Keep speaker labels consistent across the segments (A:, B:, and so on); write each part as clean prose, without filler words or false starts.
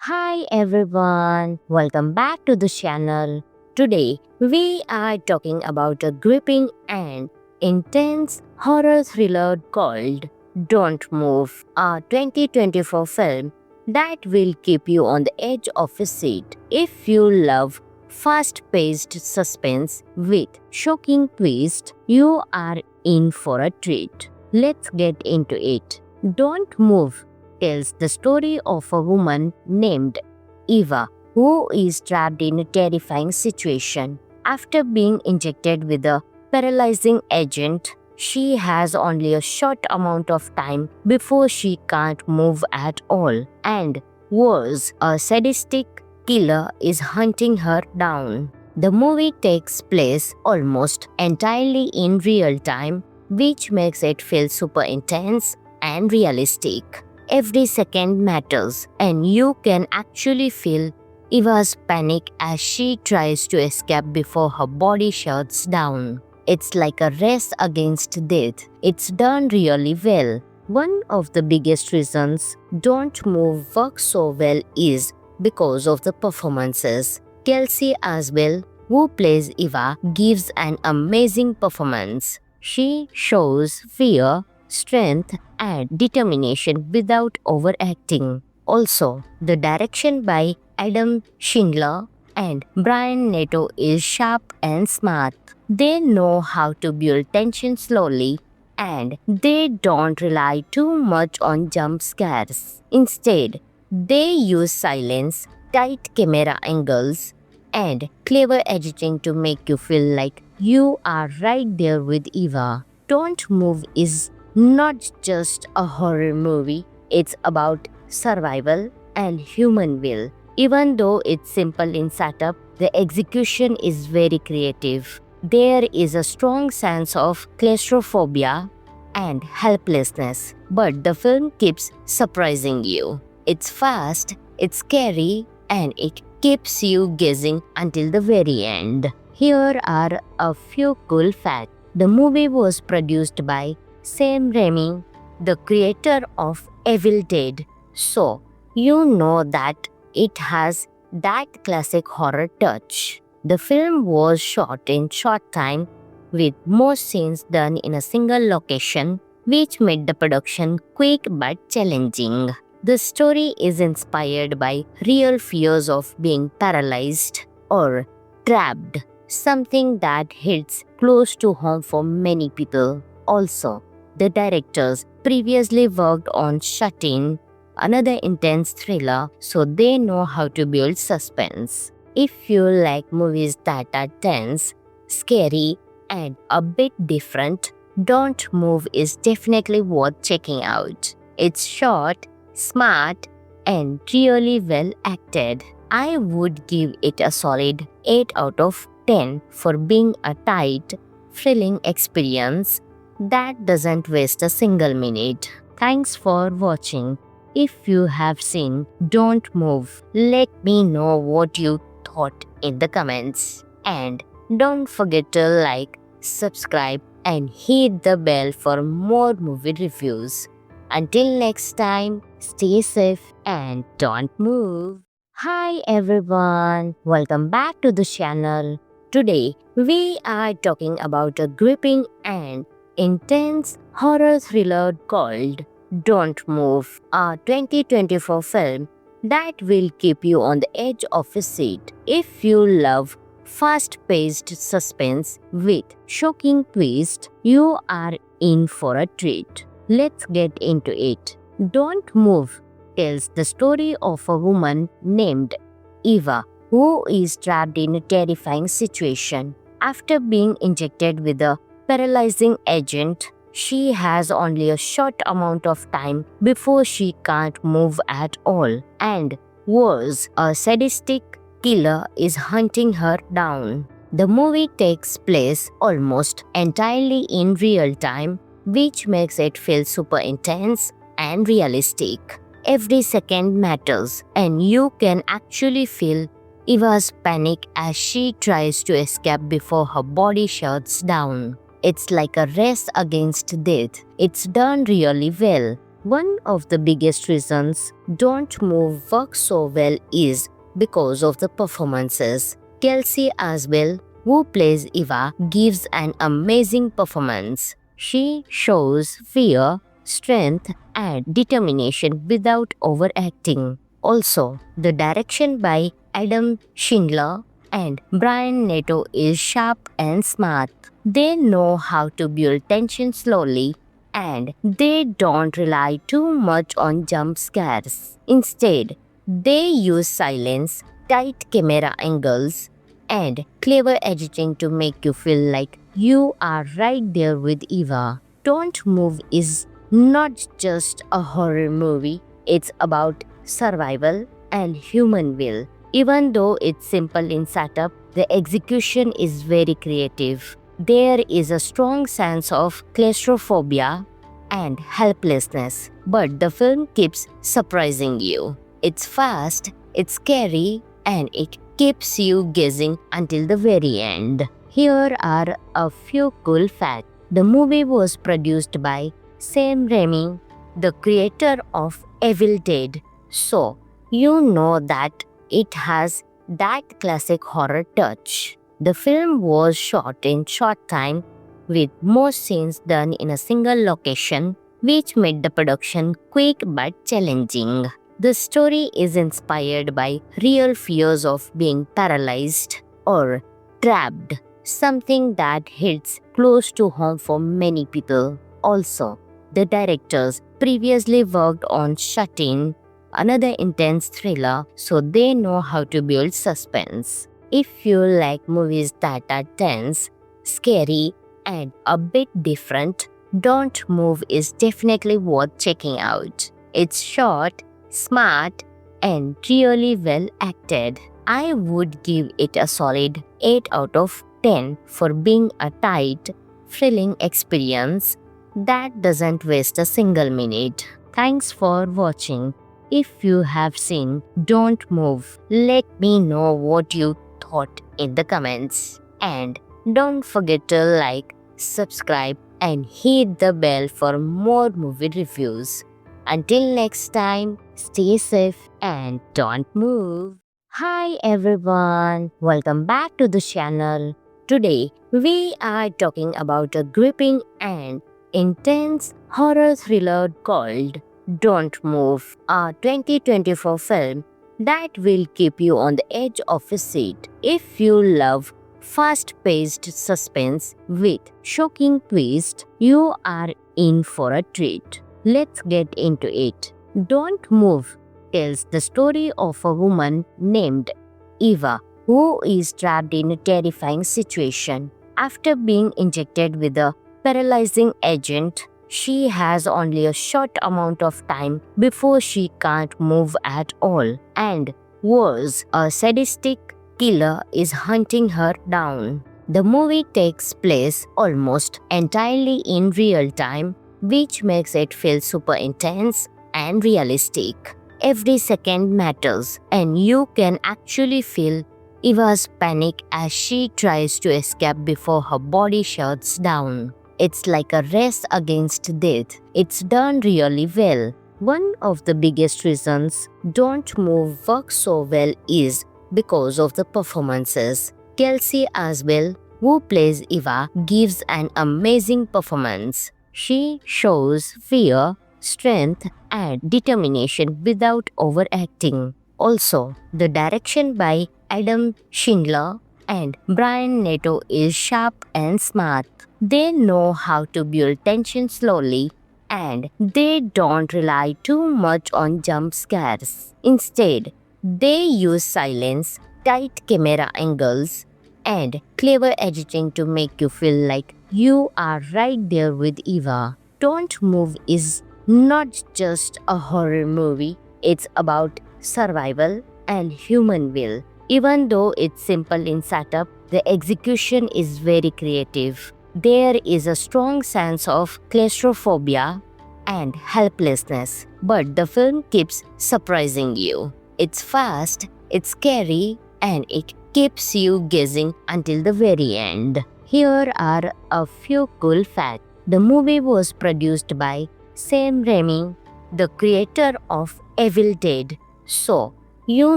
A: Hi everyone, welcome back to the channel. Today we are talking about a gripping and intense horror thriller called Don't Move, a 2024 film that will keep you on the edge of a seat. If you love fast-paced suspense with shocking twists, you are in for a treat. Let's get into it. Don't Move tells the story of a woman named Eva who is trapped in a terrifying situation. After being injected with a paralyzing agent, she has only a short amount of time before she can't move at all. And worse, a sadistic killer is hunting her down. The movie takes place almost entirely in real time, which makes it feel super intense and realistic. Every second matters, and you can actually feel Eva's panic as she tries to escape before her body shuts down. It's like a race against death. It's done really well. One of the biggest reasons Don't Move works so well is because of the performances. Kelsey Aswell, who plays Eva, gives an amazing performance. She shows fear, strength, and determination without overacting. Also, the direction by Adam Schindler and Brian Nato is sharp and smart. They know how to build tension slowly and they don't rely too much on jump scares. Instead, they use silence, tight camera angles, and clever editing to make you feel like you are right there with Eva. Don't Move is not just a horror movie, it's about survival and human will. Even though it's simple in setup, the execution is very creative. There is a strong sense of claustrophobia and helplessness, but the film keeps surprising you. It's fast, it's scary, and it keeps you guessing until the very end. Here are a few cool facts. The movie was produced by Sam Raimi, the creator of Evil Dead, so you know that it has that classic horror touch. The film was shot in short time with most scenes done in a single location, which made the production quick but challenging. The story is inspired by real fears of being paralyzed or trapped, something that hits close to home for many people. Also, the directors previously worked on Shut In, another intense thriller, so they know how to build suspense. If you like movies that are tense, scary, and a bit different, Don't Move is definitely worth checking out. It's short, smart, and really well acted. I would give it a solid 8 out of 10 for being a tight, thrilling experience that doesn't waste a single minute. Thanks for watching. If you have seen Don't Move, let me know what you thought in the comments. And don't forget to like, subscribe, and hit the bell for more movie reviews. Until next time, stay safe and don't move. Hi everyone, welcome back to the channel. Today, we are talking about a gripping and intense horror thriller called Don't Move, a 2024 film that will keep you on the edge of a seat. If you love fast-paced suspense with shocking twists, you are in for a treat. Let's get into it. Don't Move tells the story of a woman named Eva who is trapped in a terrifying situation. After being injected with a paralyzing agent, she has only a short amount of time before she can't move at all. And worse, a sadistic killer is hunting her down. The movie takes place almost entirely in real time, which makes it feel super intense and realistic. Every second matters, and you can actually feel Eva's panic as she tries to escape before her body shuts down. It's like a race against death. It's done really well. One of the biggest reasons Don't Move works so well is because of the performances. Kelsey Asbel, who plays Eva, gives an amazing performance. She shows fear, strength, and determination without overacting. Also, the direction by Adam Schindler and Brian Nato is sharp and smart. They know how to build tension slowly and they don't rely too much on jump scares. Instead, they use silence, tight camera angles, and clever editing to make you feel like you are right there with Eva. Don't Move is not just a horror movie, it's about survival and human will. Even though it's simple in setup, the execution is very creative. There is a strong sense of claustrophobia and helplessness, but the film keeps surprising you. It's fast, it's scary, and it keeps you guessing until the very end. Here are a few cool facts. The movie was produced by Sam Raimi, the creator of Evil Dead, so you know that it has that classic horror touch. The film was shot in short time with most scenes done in a single location, which made the production quick but challenging. The story is inspired by real fears of being paralyzed or trapped, something that hits close to home for many people. Also, the directors previously worked on Shut In, another intense thriller, so they know how to build suspense. If you like movies that are tense, scary, and a bit different, Don't Move is definitely worth checking out. It's short, smart, and really well acted. I would give it a solid 8 out of 10 for being a tight, thrilling experience that doesn't waste a single minute. Thanks for watching. If you have seen Don't Move, let me know what you thought in the comments. And don't forget to like, subscribe, and hit the bell for more movie reviews. Until next time, stay safe and don't move. Hi everyone, welcome back to the channel. Today, we are talking about a gripping and intense horror thriller called Don't Move, a 2024 film that will keep you on the edge of a seat. If you love fast-paced suspense with shocking twists, you are in for a treat. Let's get into it. Don't Move tells the story of a woman named Eva who is trapped in a terrifying situation. After being injected with a paralyzing agent, she has only a short amount of time before she can't move at all. And worse, a sadistic killer is hunting her down. The movie takes place almost entirely in real time, which makes it feel super intense and realistic. Every second matters, and you can actually feel Eva's panic as she tries to escape before her body shuts down. It's like a race against death. It's done really well. One of the biggest reasons Don't Move works so well is because of the performances. Kelsey Asbel, who plays Eva, gives an amazing performance. She shows fear, strength, and determination without overacting. Also, the direction by Adam Schindler and Brian Nato is sharp and smart. They know how to build tension slowly and they don't rely too much on jump scares. Instead, they use silence, tight camera angles, and clever editing to make you feel like you are right there with Eva. Don't Move is not just a horror movie, it's about survival and human will. Even though it's simple in setup, the execution is very creative. There is a strong sense of claustrophobia and helplessness, but the film keeps surprising you. It's fast, it's scary, and it keeps you guessing until the very end. Here are a few cool facts. The movie was produced by Sam Raimi, the creator of Evil Dead, so you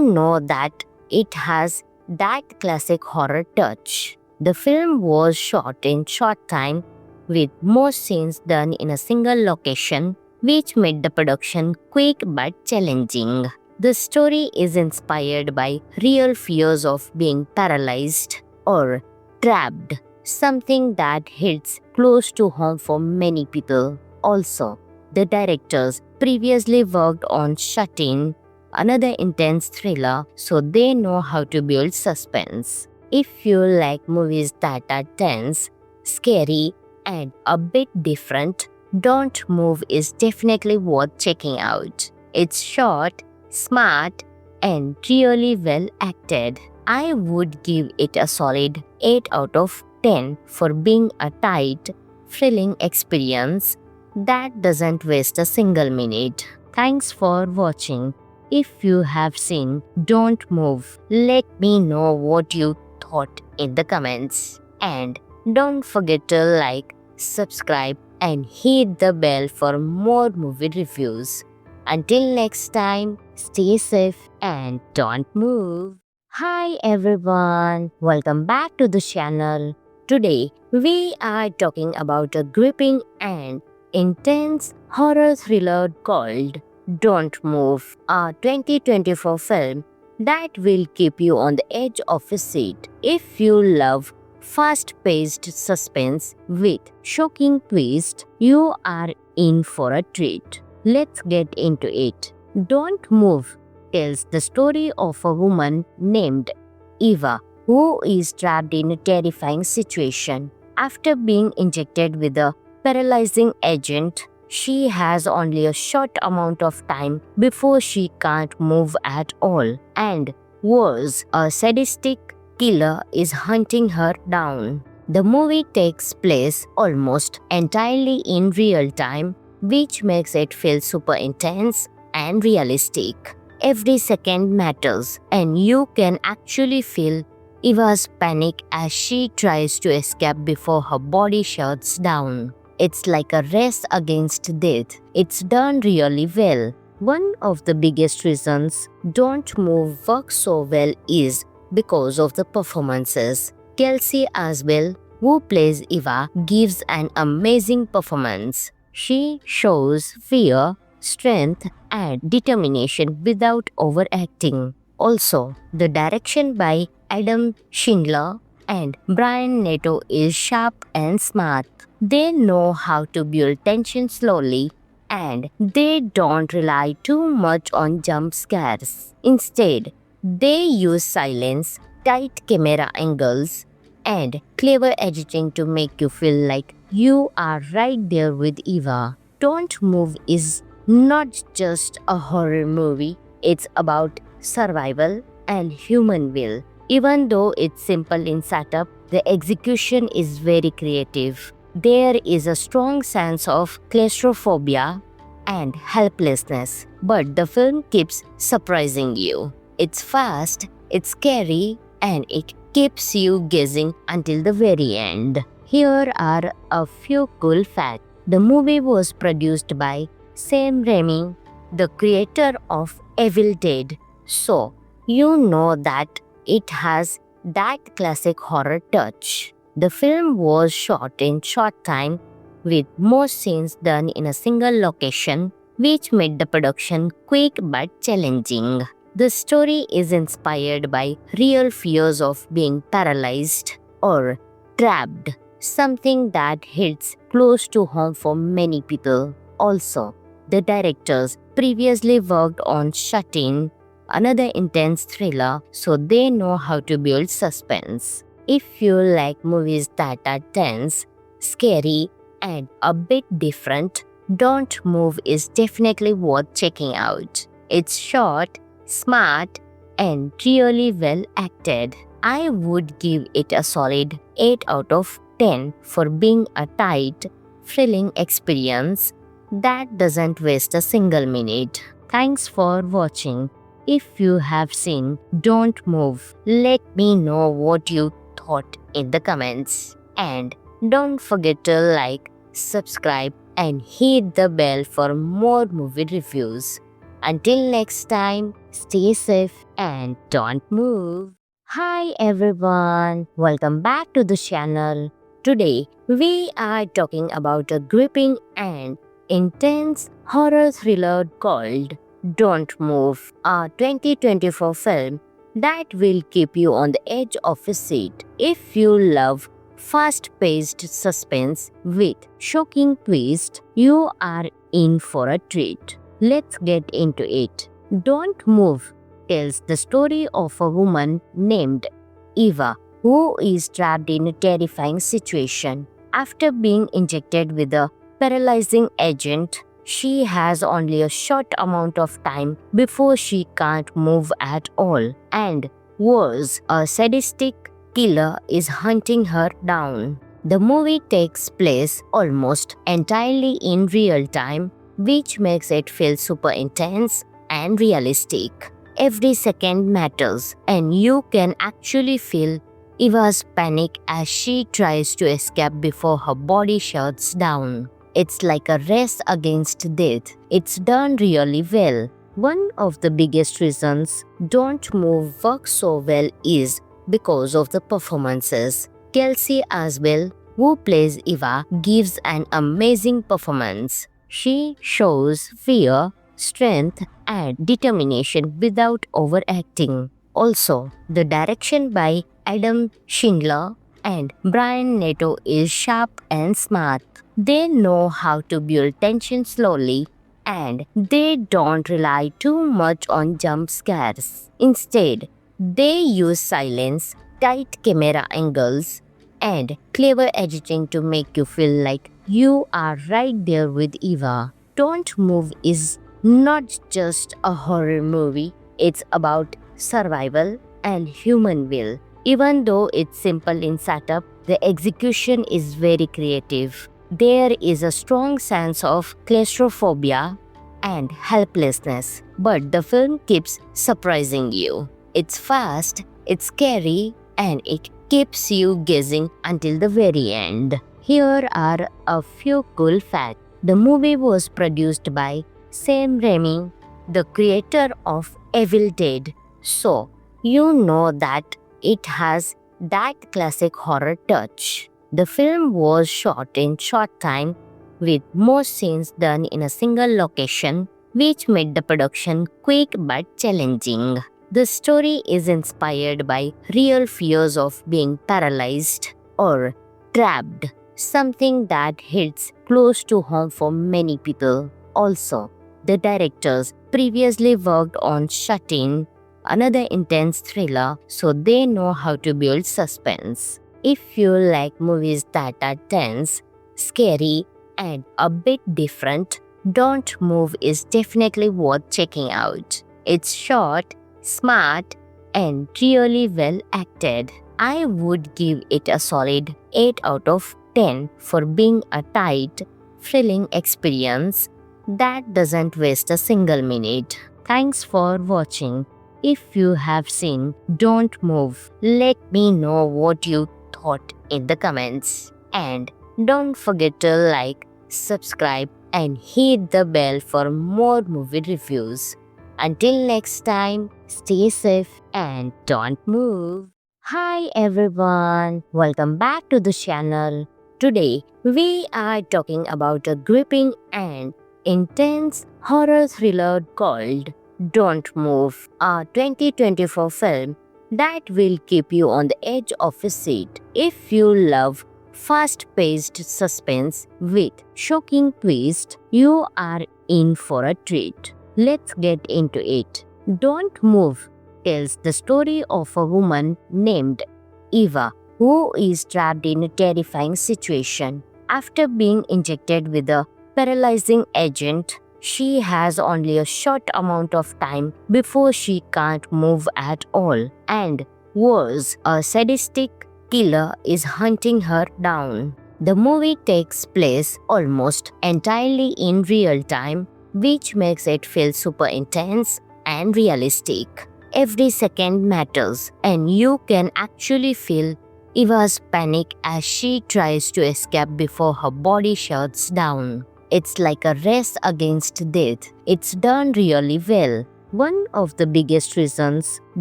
A: know that it has that classic horror touch. The film was shot in short time with most scenes done in a single location, which made the production quick but challenging. The story is inspired by real fears of being paralyzed or trapped, something that hits close to home for many people. Also, the directors previously worked on Shut-In, another intense thriller, so they know how to build suspense. If you like movies that are tense, scary, and a bit different, Don't Move is definitely worth checking out. It's short, smart, and really well acted. I would give it a solid 8 out of 10 for being a tight, thrilling experience that doesn't waste a single minute. Thanks for watching. If you have seen Don't Move, let me know what you thought in the comments. And don't forget to like, subscribe, and hit the bell for more movie reviews. Until next time, stay safe and don't move. Hi everyone, welcome back to the channel. Today, we are talking about a gripping and intense horror thriller called Don't Move, a 2024 film that will keep you on the edge of a seat. If you love fast-paced suspense with shocking twists, you are in for a treat. Let's get into it. Don't Move tells the story of a woman named Eva who is trapped in a terrifying situation. After being injected with a paralyzing agent, she has only a short amount of time before she can't move at all. And worse, a sadistic killer is hunting her down. The movie takes place almost entirely in real time, which makes it feel super intense and realistic. Every second matters, and you can actually feel Eva's panic as she tries to escape before her body shuts down. It's like a race against death. It's done really well. One of the biggest reasons Don't Move works so well is because of the performances. Kelsey Asbel, who plays Eva, gives an amazing performance. She shows fear, strength, and determination without overacting. Also, the direction by Adam Schindler and Brian Neto is sharp and smart. They know how to build tension slowly, and they don't rely too much on jump scares. Instead, they use silence, tight camera angles, and clever editing to make you feel like you are right there with Eva. Don't Move is not just a horror movie, it's about survival and human will. Even though it's simple in setup, the execution is very creative. There is a strong sense of claustrophobia and helplessness, but the film keeps surprising you. It's fast, it's scary, and it keeps you guessing until the very end. Here are a few cool facts. The movie was produced by Sam Raimi, the creator of Evil Dead, so you know that it has that classic horror touch. The film was shot in short time with most scenes done in a single location, which made the production quick but challenging. The story is inspired by real fears of being paralyzed or trapped, something that hits close to home for many people. Also, the directors previously worked on Shut-In, another intense thriller, so they know how to build suspense. If you like movies that are tense, scary, and a bit different, Don't Move is definitely worth checking out. It's short, smart, and really well acted. I would give it a solid 8 out of 10 for being a tight, thrilling experience that doesn't waste a single minute. Thanks for watching. If you have seen Don't Move, let me know what you thought in the comments. And don't forget to like, subscribe, and hit the bell for more movie reviews. Until next time, stay safe and don't move. Hi everyone, welcome back to the channel. Today, we are talking about a gripping and intense horror thriller called Don't Move, a 2024 film that will keep you on the edge of a seat. If you love fast-paced suspense with shocking twist, you are in for a treat. Let's get into it. Don't Move tells the story of a woman named Eva who is trapped in a terrifying situation. After being injected with a paralyzing agent, she has only a short amount of time before she can't move at all. And worse, a sadistic killer is hunting her down. The movie takes place almost entirely in real time, which makes it feel super intense and realistic. Every second matters, and you can actually feel Eva's panic as she tries to escape before her body shuts down. It's like a race against death. It's done really well. One of the biggest reasons Don't Move works so well is because of the performances. Kelsey Asbel, who plays Eva, gives an amazing performance. She shows fear, strength, and determination without overacting. Also, the direction by Adam Schindler and Brian Neto is sharp and smart. They know how to build tension slowly and they don't rely too much on jump scares. Instead, they use silence, tight camera angles, and clever editing to make you feel like you are right there with Eva. Don't Move is not just a horror movie, it's about survival and human will. Even though it's simple in setup, the execution is very creative. There is a strong sense of claustrophobia and helplessness, but the film keeps surprising you. It's fast, it's scary, and it keeps you guessing until the very end. Here are a few cool facts. The movie was produced by Sam Raimi, the creator of Evil Dead, so you know that it has that classic horror touch. The film was shot in short time with most scenes done in a single location, which made the production quick but challenging. The story is inspired by real fears of being paralyzed or trapped, something that hits close to home for many people. Also, the directors previously worked on Shut In, another intense thriller, so they know how to build suspense. If you like movies that are tense, scary, and a bit different, Don't Move is definitely worth checking out. It's short, smart, and really well acted. I would give it a solid 8 out of 10 for being a tight, thrilling experience that doesn't waste a single minute. Thanks for watching. If you have seen Don't Move, let me know what you thought in the comments. And don't forget to like, subscribe, and hit the bell for more movie reviews. Until next time, stay safe and don't move. Hi everyone, welcome back to the channel. Today, we are talking about a gripping and intense horror thriller called Don't Move, a 2024 film that will keep you on the edge of a seat. If you love fast-paced suspense with shocking twist, you are in for a treat. Let's get into it. Don't Move tells the story of a woman named Eva who is trapped in a terrifying situation. After being injected with a paralyzing agent, she has only a short amount of time before she can't move at all. And worse, a sadistic killer is hunting her down. The movie takes place almost entirely in real time, which makes it feel super intense and realistic. Every second matters, and you can actually feel Eva's panic as she tries to escape before her body shuts down. It's like a race against death. It's done really well. One of the biggest reasons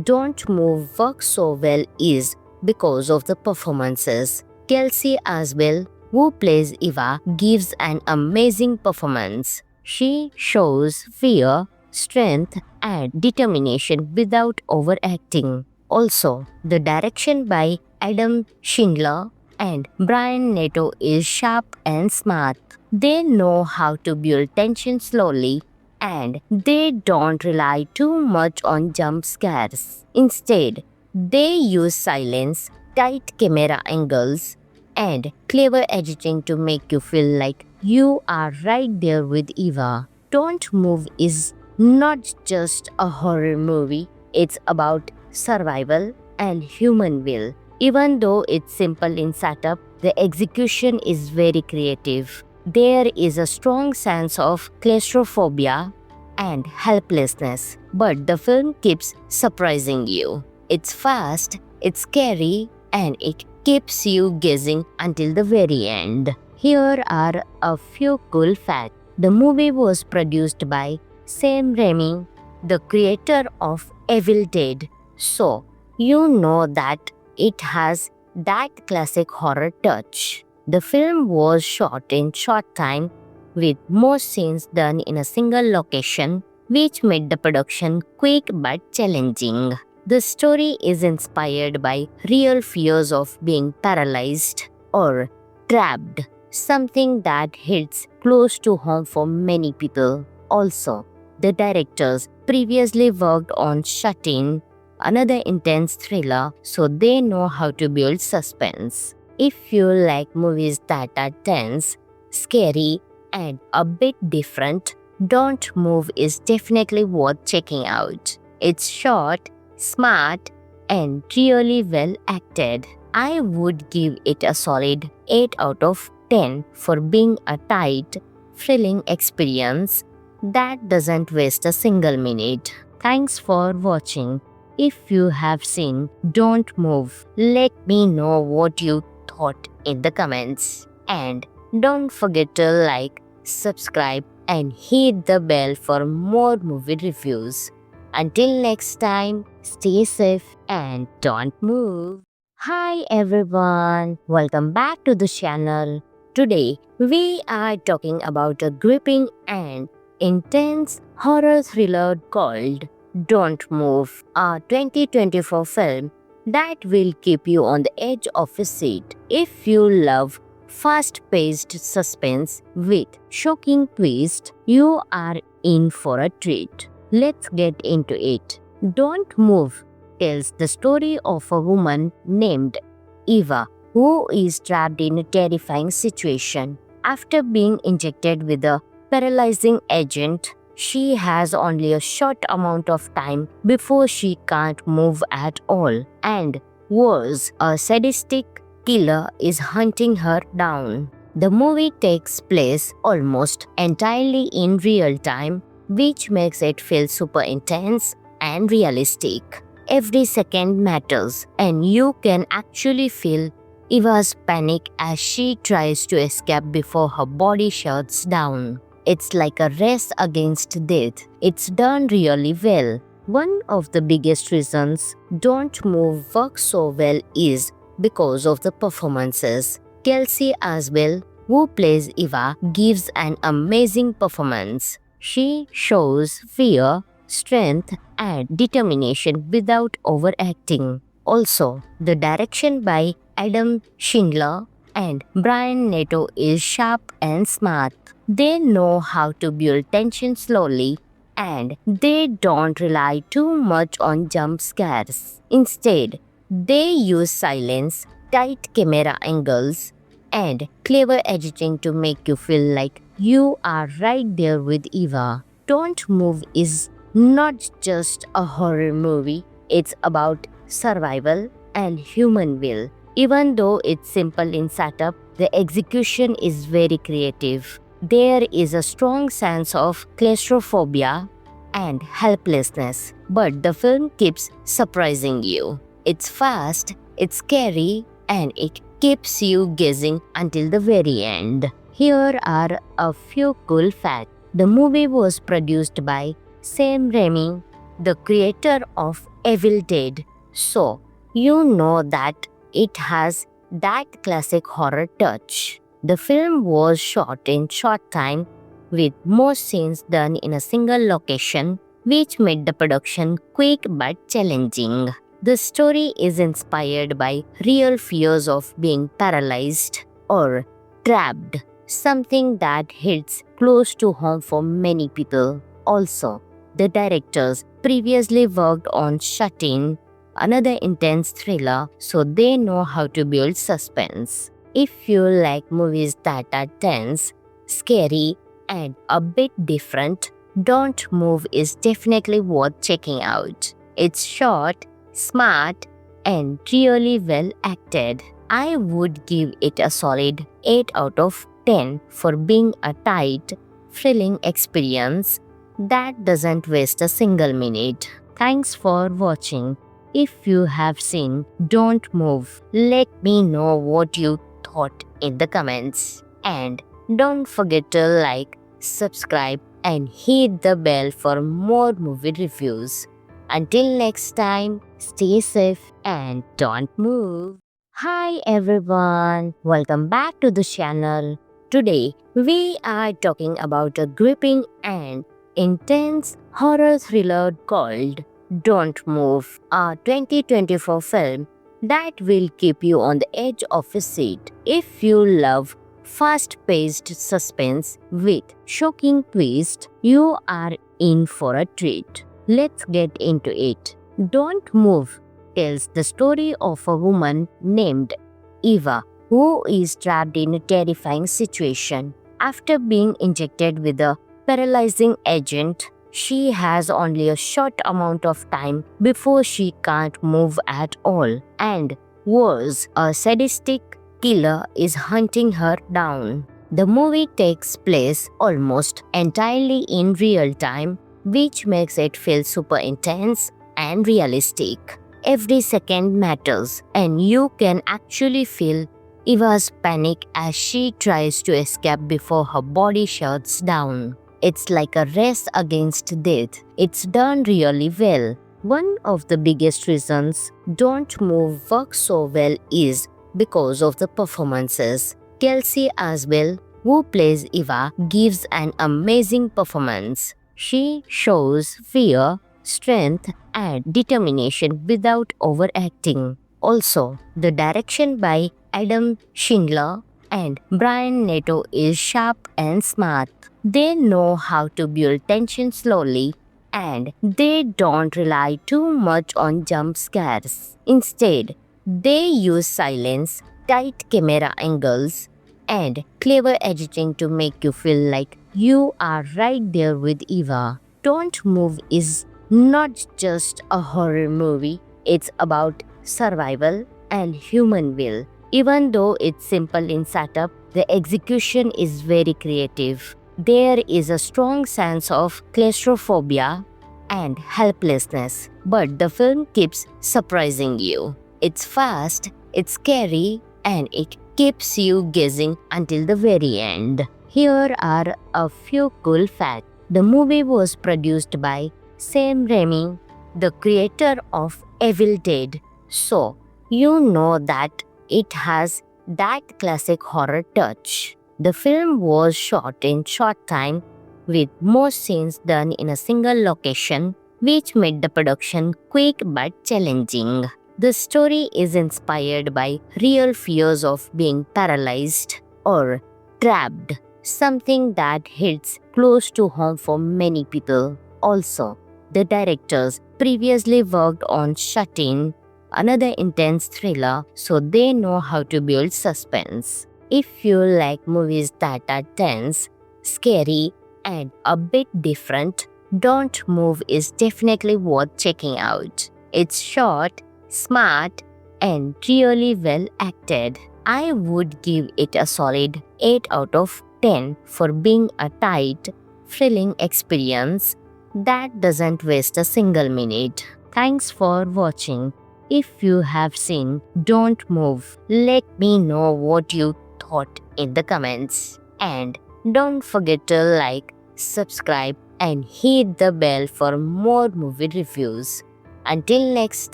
A: Don't Move works so well is because of the performances. Kelsey Asbel, who plays Eva, gives an amazing performance. She shows fear, strength, and determination without overacting. Also, the direction by Adam Schindler and Brian Nato is sharp and smart. They know how to build tension slowly and they don't rely too much on jump scares. Instead, they use silence, tight camera angles, and clever editing to make you feel like you are right there with Eva. Don't Move is not just a horror movie, it's about survival and human will. Even though it's simple in setup, the execution is very creative. There is a strong sense of claustrophobia and helplessness, but the film keeps surprising you. It's fast, it's scary, and it keeps you guessing until the very end. Here are a few cool facts. The movie was produced by Sam Raimi, the creator of Evil Dead, so you know that it has that classic horror touch. The film was shot in short time with most scenes done in a single location, which made the production quick but challenging. The story is inspired by real fears of being paralyzed or trapped, something that hits close to home for many people. Also, the directors previously worked on Shut In, another intense thriller, so they know how to build suspense. If you like movies that are tense, scary, and a bit different, Don't Move is definitely worth checking out. It's short, smart, and really well acted. I would give it a solid 8 out of 10 for being a tight, thrilling experience that doesn't waste a single minute. Thanks for watching. If you have seen Don't Move, let me know what you thought in the comments. And don't forget to like, subscribe, and hit the bell for more movie reviews. Until next time, stay safe and don't move. Hi everyone, welcome back to the channel. Today, we are talking about a gripping and intense horror thriller called Don't Move, a 2024 film that will keep you on the edge of a seat. If you love fast-paced suspense with shocking twists, you are in for a treat. Let's get into it. Don't Move tells the story of a woman named Eva who is trapped in a terrifying situation. After being injected with a paralyzing agent, she has only a short amount of time before she can't move at all. And worse, a sadistic killer is hunting her down. The movie takes place almost entirely in real time, which makes it feel super intense and realistic. Every second matters, and you can actually feel Eva's panic as she tries to escape before her body shuts down. It's like a race against death. It's done really well. One of the biggest reasons Don't Move works so well is because of the performances. Kelsey Asbel, who plays Eva, gives an amazing performance. She shows fear, strength, and determination without overacting. Also, the direction by Adam Schindler and Brian Nato is sharp and smart. They know how to build tension slowly and they don't rely too much on jump scares. Instead, they use silence, tight camera angles, and clever editing to make you feel like you are right there with Eva. Don't Move is not just a horror movie, it's about survival and human will. Even though it's simple in setup, the execution is very creative. There is a strong sense of claustrophobia and helplessness, but the film keeps surprising you. It's fast, it's scary, and it keeps you guessing until the very end. Here are a few cool facts. The movie was produced by Sam Raimi, the creator of Evil Dead. So, you know that it has that classic horror touch. The film was shot in short time with most scenes done in a single location, which made the production quick but challenging. The story is inspired by real fears of being paralyzed or trapped, something that hits close to home for many people. Also, the directors previously worked on Shut In, another intense thriller, so they know how to build suspense. If you like movies that are tense, scary, and a bit different, Don't Move is definitely worth checking out. It's short, smart, and really well acted. I would give it a solid 8 out of 10 for being a tight, thrilling experience that doesn't waste a single minute. Thanks for watching. If you have seen Don't Move, let me know what you thought in the comments. And don't forget to like, subscribe, and hit the bell for more movie reviews. Until next time, stay safe and don't move. Hi everyone, welcome back to the channel. Today, we are talking about a gripping and intense horror thriller called Don't Move, a 2024 film that will keep you on the edge of a seat. If you love fast-paced suspense with shocking twist, you are in for a treat. Let's get into it. Don't Move tells the story of a woman named Eva who is trapped in a terrifying situation. After being injected with a paralyzing agent, she has only a short amount of time before she can't move at all. And worse, a sadistic killer is hunting her down. The movie takes place almost entirely in real time, which makes it feel super intense and realistic. Every second matters, and you can actually feel Eva's panic as she tries to escape before her body shuts down. It's like a race against death. It's done really well. One of the biggest reasons Don't Move works so well is because of the performances. Kelsey Asbel, who plays Eva, gives an amazing performance. She shows fear, strength, and determination without overacting. Also, the direction by Adam Schindler and Brian Neto is sharp and smart. They know how to build tension slowly, and they don't rely too much on jump scares. Instead, they use silence, tight camera angles, and clever editing to make you feel like you are right there with Eva. Don't Move is not just a horror movie, it's about survival and human will. Even though it's simple in setup, the execution is very creative. There is a strong sense of claustrophobia and helplessness, but the film keeps surprising you. It's fast, it's scary, and it keeps you guessing until the very end. Here are a few cool facts. The movie was produced by Sam Raimi, the creator of Evil Dead. So, you know that it has that classic horror touch. The film was shot in short time with most scenes done in a single location, which made the production quick but challenging. The story is inspired by real fears of being paralyzed or trapped, something that hits close to home for many people. Also, the directors previously worked on Shut In, another intense thriller, so they know how to build suspense. If you like movies that are tense, scary, and a bit different, Don't Move is definitely worth checking out. It's short, smart, and really well acted. I would give it a solid 8 out of 10 for being a tight, thrilling experience that doesn't waste a single minute. Thanks for watching. If you have seen Don't Move, let me know what you thought in the comments. And don't forget to like, subscribe, and hit the bell for more movie reviews. Until next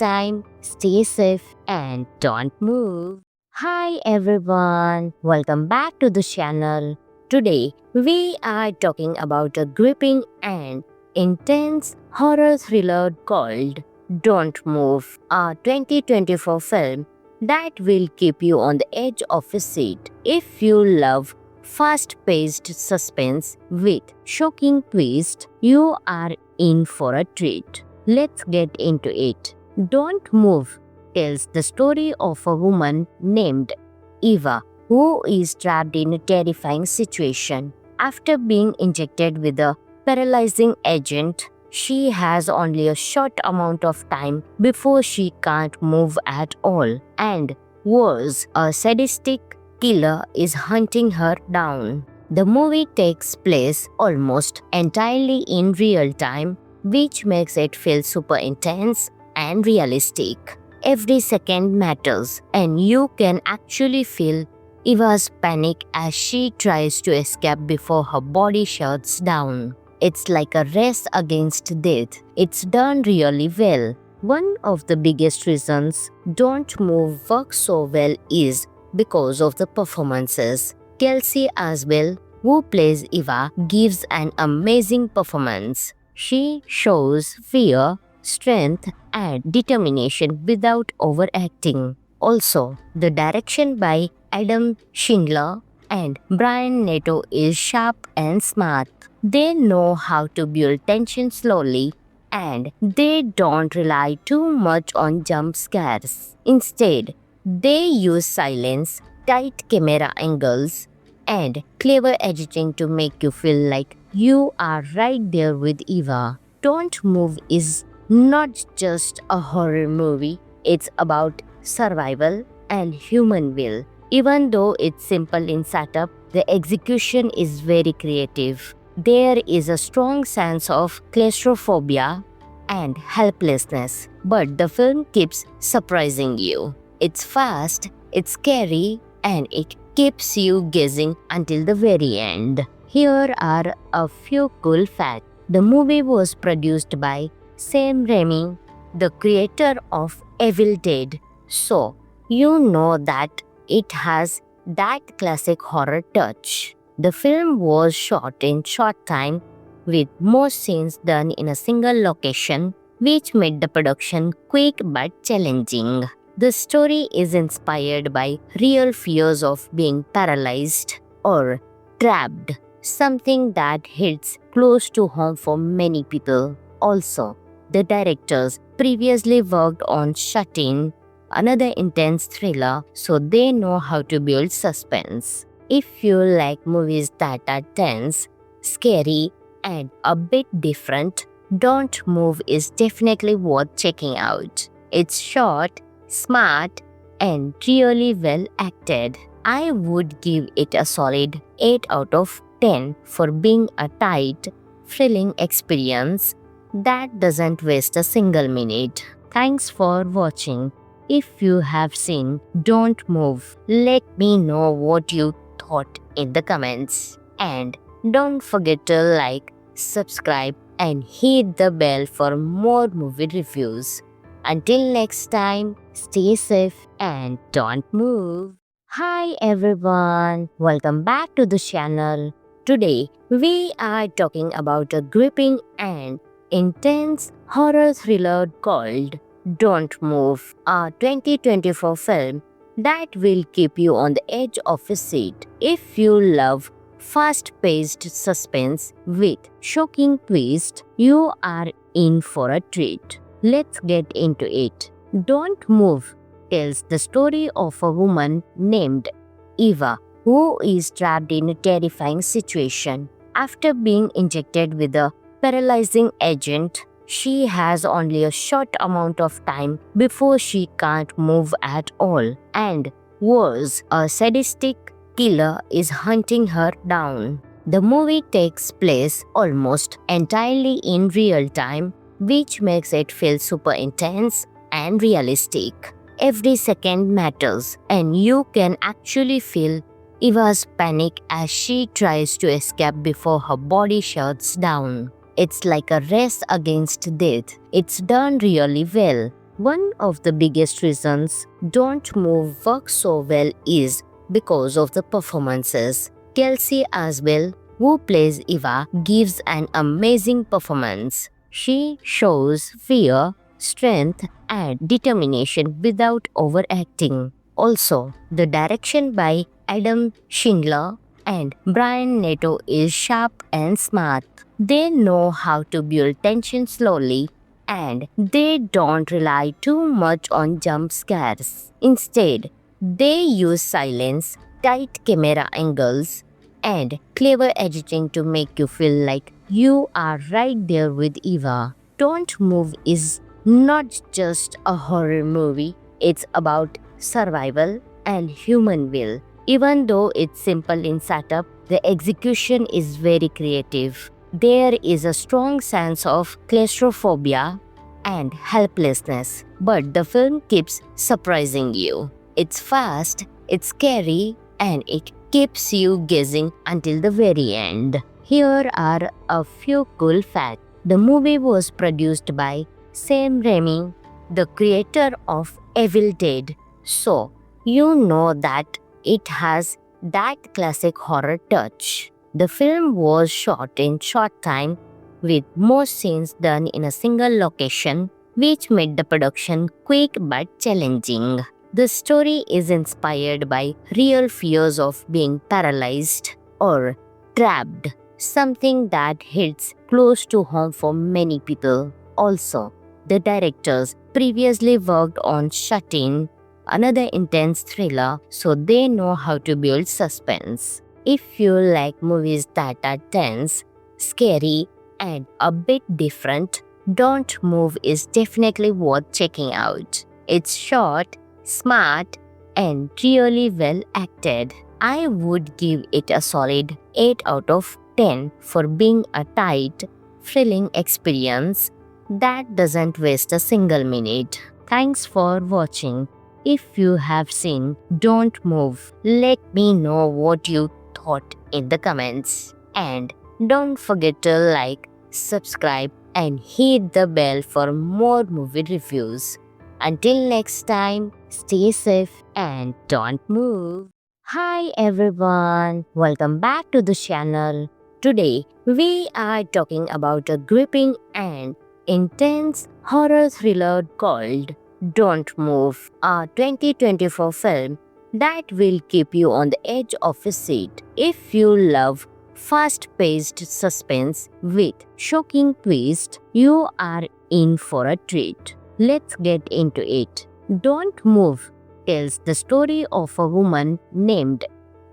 A: time, stay safe and don't move. Hi everyone, welcome back to the channel. Today, we are talking about a gripping and intense horror thriller called Don't Move, a 2024 film that will keep you on the edge of a seat. If you love fast-paced suspense with shocking twist, you are in for a treat. Let's get into it. Don't Move tells the story of a woman named Eva who is trapped in a terrifying situation. After being injected with a paralyzing agent, she has only a short amount of time before she can't move at all. And worse, a sadistic killer is hunting her down. The movie takes place almost entirely in real time, which makes it feel super intense and realistic. Every second matters, and you can actually feel Eva's panic as she tries to escape before her body shuts down. It's like a race against death. It's done really well. One of the biggest reasons Don't Move works so well is because of the performances. Kelsey Asbel, who plays Eva, gives an amazing performance. She shows fear, strength, and determination without overacting. Also, the direction by Adam Schindler and Brian Neto is sharp and smart. They know how to build tension slowly, and they don't rely too much on jump scares. Instead, they use silence, tight camera angles, and clever editing to make you feel like you are right there with Eva. Don't Move is not just a horror movie, it's about survival and human will. Even though it's simple in setup, the execution is very creative. There is a strong sense of claustrophobia and helplessness, but the film keeps surprising you. It's fast, it's scary, and it keeps you guessing until the very end. Here are a few cool facts. The movie was produced by Sam Raimi, the creator of Evil Dead, so you know that it has that classic horror touch. The film was shot in short time with most scenes done in a single location, which made the production quick but challenging. The story is inspired by real fears of being paralyzed or trapped, something that hits close to home for many people. Also, the directors previously worked on Shut In, another intense thriller, so they know how to build suspense. If you like movies that are tense, scary, and a bit different, Don't Move is definitely worth checking out. It's short, smart, and really well acted. I would give it a solid 8 out of 10 for being a tight, thrilling experience that doesn't waste a single minute. Thanks for watching. If you have seen Don't Move, let me know what you thought in the comments. And don't forget to like, subscribe, and hit the bell for more movie reviews. Until next time, stay safe and don't move. Hi everyone, welcome back to the channel. Today, we are talking about a gripping and intense horror thriller called Don't Move, a 2024 film that will keep you on the edge of a seat. If you love fast-paced suspense with shocking twist, you are in for a treat. Let's get into it. Don't Move tells the story of a woman named Eva who is trapped in a terrifying situation. After being injected with a paralyzing agent, she has only a short amount of time before she can't move at all. And worse, a sadistic killer is hunting her down. The movie takes place almost entirely in real time, which makes it feel super intense and realistic. Every second matters, and you can actually feel Eva's panic as she tries to escape before her body shuts down. It's like a race against death. It's done really well. One of the biggest reasons Don't Move works so well is because of the performances. Kelsey Asbel, who plays Eva, gives an amazing performance. She shows fear, strength, and determination without overacting. Also, the direction by Adam Schindler and Brian Nato is sharp and smart. They know how to build tension slowly and they don't rely too much on jump scares. Instead, they use silence, tight camera angles, and clever editing to make you feel like you are right there with Eva. Don't Move is not just a horror movie, it's about survival and human will. Even though it's simple in setup, the execution is very creative. There is a strong sense of claustrophobia and helplessness, but the film keeps surprising you. It's fast, it's scary, and it keeps you guessing until the very end. Here are a few cool facts. The movie was produced by Sam Raimi, the creator of Evil Dead, so you know that it has that classic horror touch. The film was shot in short time with most scenes done in a single location, which made the production quick but challenging. The story is inspired by real fears of being paralyzed or trapped, something that hits close to home for many people. Also, the directors previously worked on Shut In, another intense thriller, so they know how to build suspense. If you like movies that are tense, scary, and a bit different, Don't Move is definitely worth checking out. It's short, smart, and really well acted. I would give it a solid 8 out of 10 for being a tight, thrilling experience that doesn't waste a single minute. Thanks for watching. If you have seen Don't Move, let me know what you thought in the comments. And don't forget to like, subscribe, and hit the bell for more movie reviews. Until next time, stay safe and don't move. Hi everyone, welcome back to the channel. Today, we are talking about a gripping and intense horror thriller called Don't Move, a 2024 film that will keep you on the edge of a seat. If you love fast-paced suspense with shocking twists, you are in for a treat. Let's get into it. Don't Move tells the story of a woman named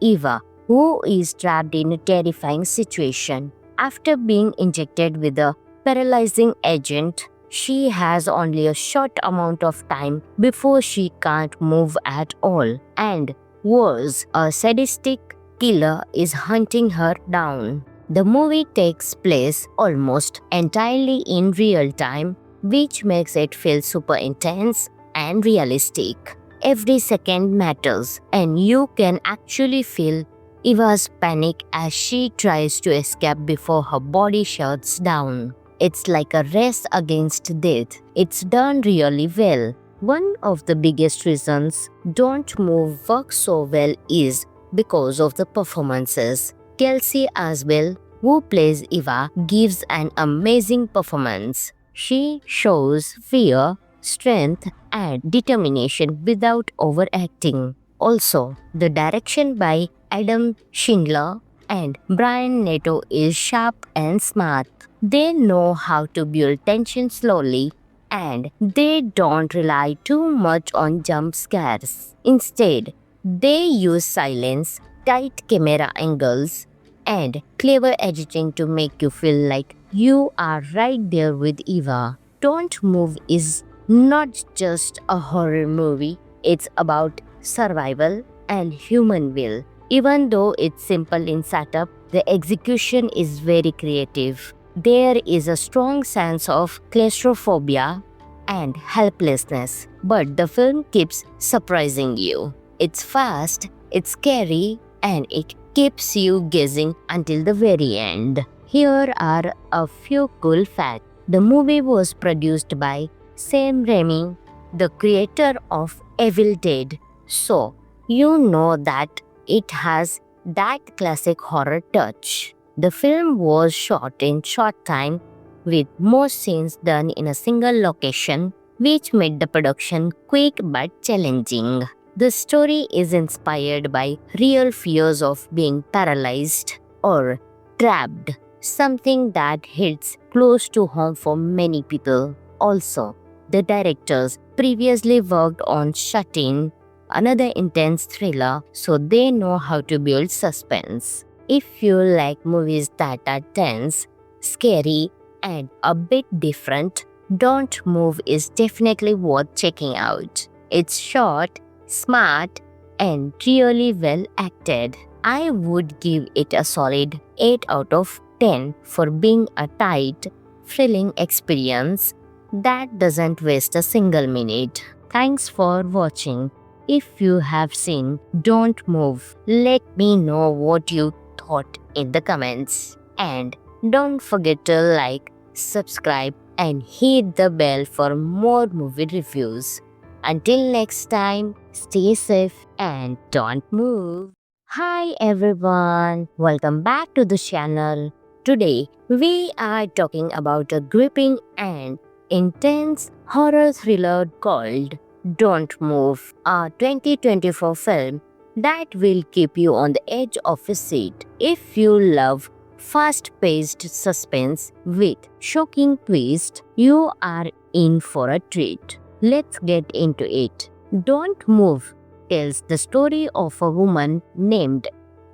A: Eva who is trapped in a terrifying situation. After being injected with a paralyzing agent, she has only a short amount of time before she can't move at all. And worse, a sadistic killer is hunting her down. The movie takes place almost entirely in real time, which makes it feel super intense and realistic. Every second matters, and you can actually feel Eva's panic as she tries to escape before her body shuts down. It's like a race against death. It's done really well. One of the biggest reasons Don't Move works so well is because of the performances. Kelsey Asbel, who plays Eva, gives an amazing performance. She shows fear, strength, and determination without overacting. Also, the direction by Adam Schindler and Brian Nato is sharp and smart. They know how to build tension slowly and they don't rely too much on jump scares. Instead, they use silence, tight camera angles, and clever editing to make you feel like you are right there with Eva. Don't Move is not just a horror movie, it's about survival and human will. Even though it's simple in setup, the execution is very creative. There is a strong sense of claustrophobia and helplessness, but the film keeps surprising you. It's fast, it's scary, and it keeps you guessing until the very end. Here are a few cool facts. The movie was produced by Sam Raimi, the creator of Evil Dead, so you know that it has that classic horror touch. The film was shot in short time with most scenes done in a single location, which made the production quick but challenging. The story is inspired by real fears of being paralyzed or trapped, something that hits close to home for many people. Also, the directors previously worked on Shut In, another intense thriller, so they know how to build suspense. If you like movies that are tense, scary, and a bit different, Don't Move is definitely worth checking out. It's short, smart, and really well acted. I would give it a solid 8 out of 10 for being a tight, thrilling experience that doesn't waste a single minute. Thanks for watching. If you have seen Don't Move, let me know what you thought in the comments. And don't forget to like, subscribe, and hit the bell for more movie reviews. Until next time, stay safe and don't move. Hi everyone, welcome back to the channel. Today, we are talking about a gripping and intense horror thriller called Don't Move, a 2024 film that will keep you on the edge of a seat. If you love fast-paced suspense with shocking twists, you are in for a treat. Let's get into it. Don't Move tells the story of a woman named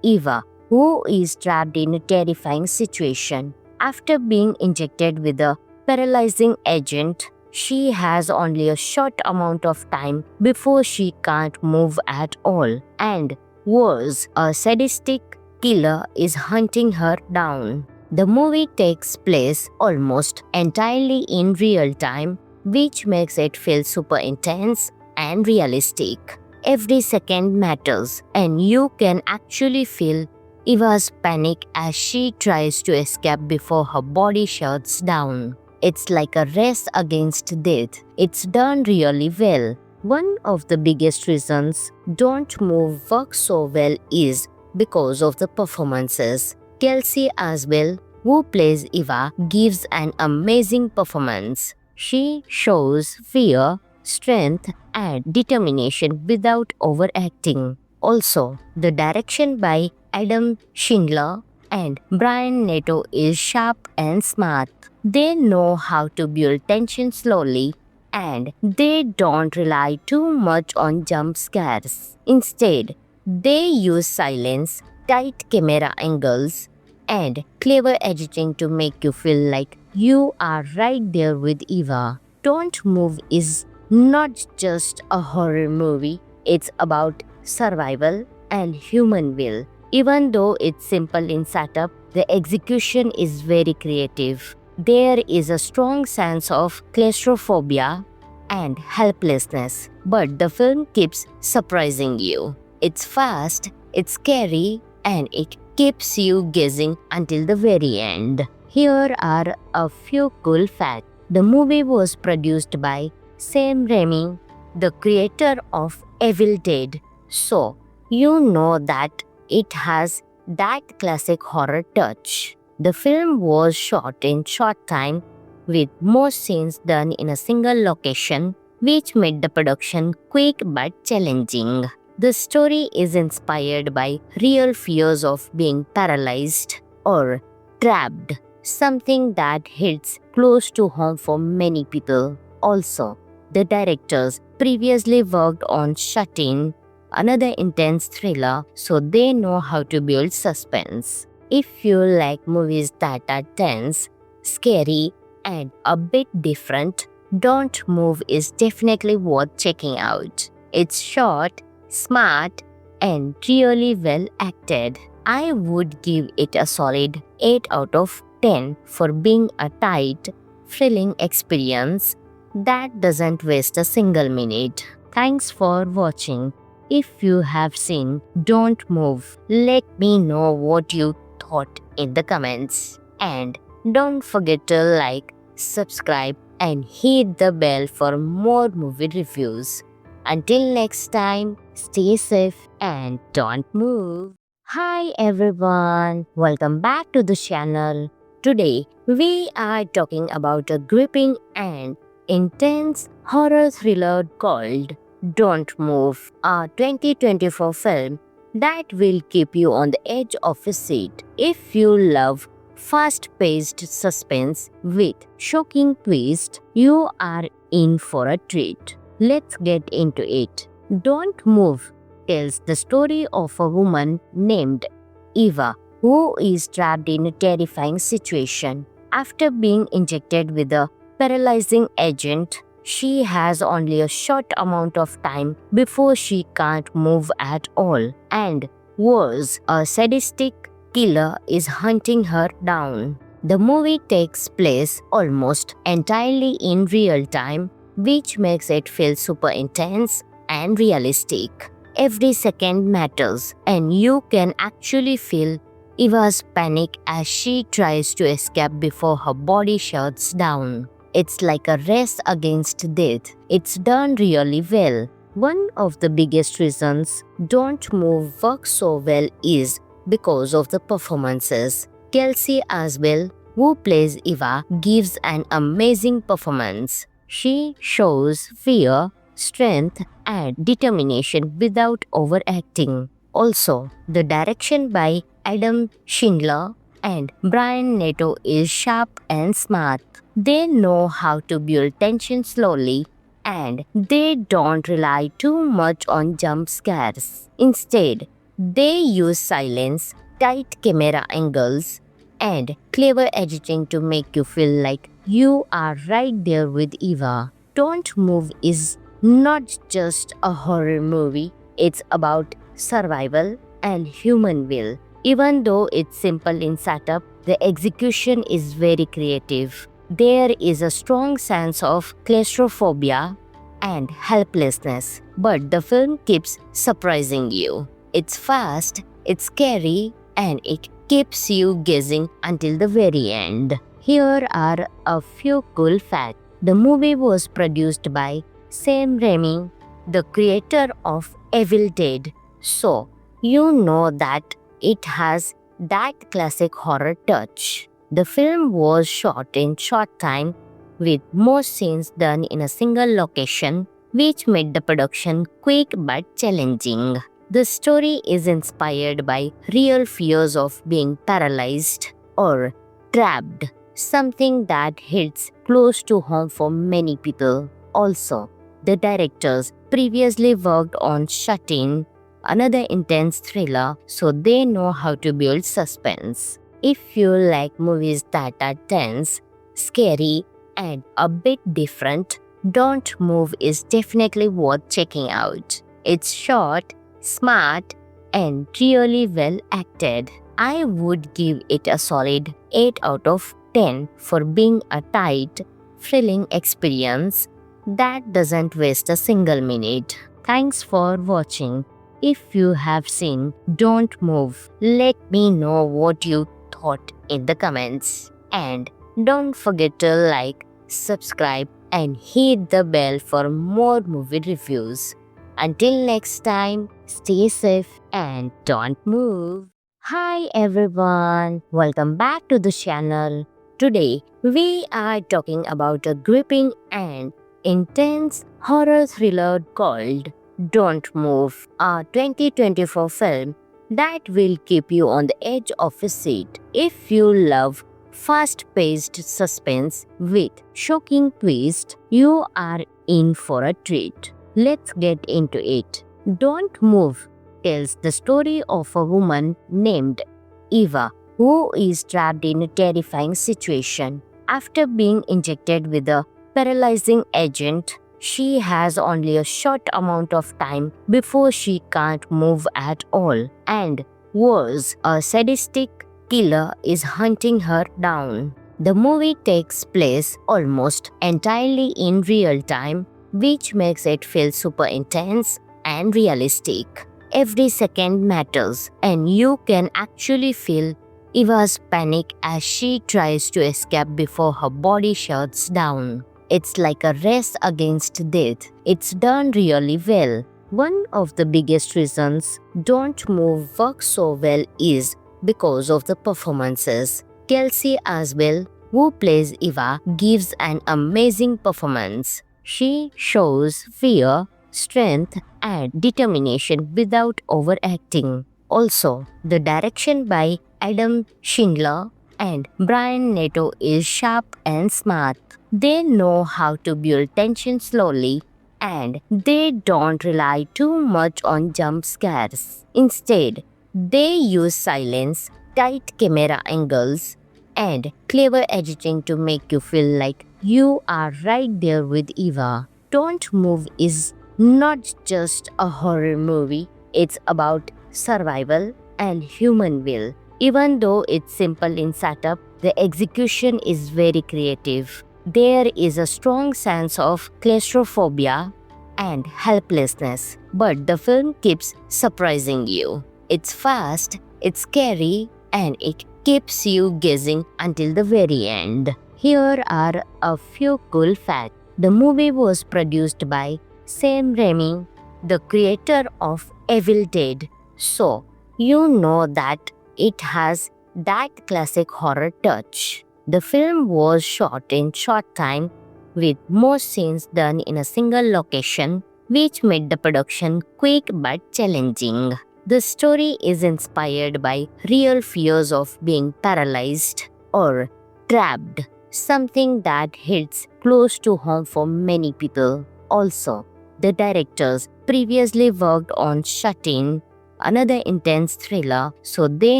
A: Eva who is trapped in a terrifying situation. After being injected with a paralyzing agent, she has only a short amount of time before she can't move at all. And worse, a sadistic killer is hunting her down. The movie takes place almost entirely in real time, which makes it feel super intense and realistic. Every second matters, and you can actually feel Eva's panic as she tries to escape before her body shuts down. It's like a race against death. It's done really well. One of the biggest reasons Don't Move works so well is because of the performances. Kelsey Asbel, who plays Eva, gives an amazing performance. She shows fear, strength, and determination without overacting. Also, the direction by Adam Schindler and Brian Nato is sharp and smart. They know how to build tension slowly, and they don't rely too much on jump scares. Instead, they use silence, tight camera angles, and clever editing to make you feel like you are right there with Eva. Don't Move is not just a horror movie, it's about survival and human will. Even though it's simple in setup, the execution is very creative. There is a strong sense of claustrophobia and helplessness, but the film keeps surprising you. It's fast, it's scary, and it keeps you guessing until the very end. Here are a few cool facts. The movie was produced by Sam Raimi, the creator of Evil Dead, so you know that it has that classic horror touch. The film was shot in short time with most scenes done in a single location, which made the production quick but challenging. The story is inspired by real fears of being paralyzed or trapped, something that hits close to home for many people. Also, the directors previously worked on Shut In, another intense thriller, so they know how to build suspense. If you like movies that are tense, scary, and a bit different, Don't Move is definitely worth checking out. It's short, smart, and really well acted. I would give it a solid 8 out of 10 for being a tight, thrilling experience that doesn't waste a single minute. Thanks for watching. If you have seen Don't Move, let me know what you thought in the comments. And don't forget to like, subscribe, and hit the bell for more movie reviews. Until next time, stay safe and don't move. Hi everyone, welcome back to the channel. Today, we are talking about a gripping and intense horror thriller called Don't Move, a 2024 film that will keep you on the edge of a seat. If you love fast-paced suspense with shocking twist, you are in for a treat. Let's get into it. Don't Move tells the story of a woman named Eva who is trapped in a terrifying situation. After being injected with a paralyzing agent, she has only a short amount of time before she can't move at all. And worse, a sadistic killer is hunting her down. The movie takes place almost entirely in real time, which makes it feel super intense and realistic. Every second matters, and you can actually feel Eva's panic as she tries to escape before her body shuts down. It's like a race against death. It's done really well. One of the biggest reasons Don't Move works so well is because of the performances. Kelsey Asbel, who plays Eva, gives an amazing performance. She shows fear, strength, and determination without overacting. Also, the direction by Adam Schindler and Brian Neto is sharp and smart. They know how to build tension slowly, and they don't rely too much on jump scares. Instead, they use silence, tight camera angles, and clever editing to make you feel like you are right there with Eva. Don't Move is not just a horror movie, it's about survival and human will. Even though it's simple in setup, the execution is very creative. There is a strong sense of claustrophobia and helplessness, but the film keeps surprising you. It's fast, it's scary, and it keeps you guessing until the very end. Here are a few cool facts. The movie was produced by Sam Raimi, the creator of Evil Dead, so you know that it has that classic horror touch. The film was shot in short time with most scenes done in a single location, which made the production quick but challenging. The story is inspired by real fears of being paralyzed or trapped, something that hits close to home for many people. Also, the directors previously worked on Shut In, another intense thriller, so they know how to build suspense. If you like movies that are tense, scary, and a bit different, Don't Move is definitely worth checking out. It's short, smart, and really well acted. I would give it a solid 8 out of 10 for being a tight, thrilling experience that doesn't waste a single minute. Thanks for watching. If you have seen Don't Move, let me know what you thought in the comments. And don't forget to like, subscribe, and hit the bell for more movie reviews. Until next time, stay safe and don't move. Hi everyone, welcome back to the channel. Today, we are talking about a gripping and intense horror thriller called Don't Move, a 2024 film that will keep you on the edge of a seat. If you love fast-paced suspense with shocking twist, you are in for a treat. Let's get into it. Don't Move tells the story of a woman named Eva who is trapped in a terrifying situation. After being injected with a paralyzing agent, she has only a short amount of time before she can't move at all. And worse, a sadistic killer is hunting her down. The movie takes place almost entirely in real time, which makes it feel super intense and realistic. Every second matters, and you can actually feel Eva's panic as she tries to escape before her body shuts down. It's like a race against death. It's done really well. One of the biggest reasons Don't Move works so well is because of the performances. Kelsey Asbel, who plays Eva, gives an amazing performance. She shows fear, strength, and determination without overacting. Also, the direction by Adam Schindler and Brian Neto is sharp and smart. They know how to build tension slowly and they don't rely too much on jump scares. Instead, they use silence, tight camera angles, and clever editing to make you feel like you are right there with Eva. Don't Move is not just a horror movie, it's about survival and human will. Even though it's simple in setup, the execution is very creative. There is a strong sense of claustrophobia and helplessness, but the film keeps surprising you. It's fast, it's scary, and it keeps you guessing until the very end. Here are a few cool facts. The movie was produced by Sam Raimi, the creator of Evil Dead, so you know that it has that classic horror touch. The film was shot in short time with most scenes done in a single location, which made the production quick but challenging. The story is inspired by real fears of being paralyzed or trapped, something that hits close to home for many people. Also, the directors previously worked on Shut In, another intense thriller, so they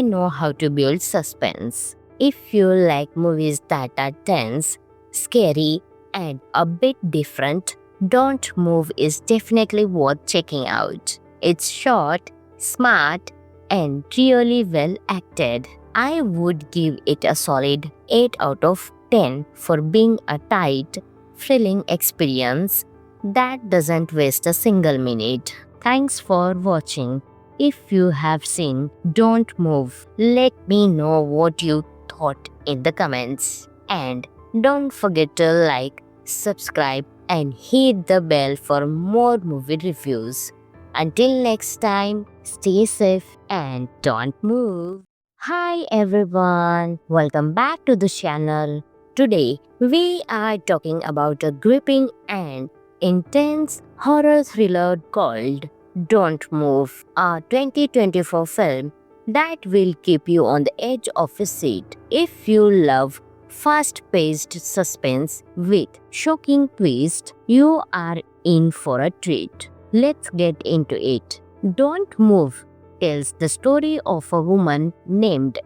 A: know how to build suspense. If you like movies that are tense, scary, and a bit different, Don't Move is definitely worth checking out. It's short, smart, and really well acted. I would give it a solid 8 out of 10 for being a tight, thrilling experience that doesn't waste a single minute. Thanks for watching. If you have seen Don't Move, let me know what you thought in the comments. And don't forget to like, subscribe, and hit the bell for more movie reviews. Until next time, stay safe and don't move. Hi everyone, welcome back to the channel. Today, we are talking about a gripping and intense horror thriller called Don't Move, a 2024 film that will keep you on the edge of a seat. If you love fast-paced suspense with shocking twists, you are in for a treat. Let's get into it. Don't Move tells the story of a woman named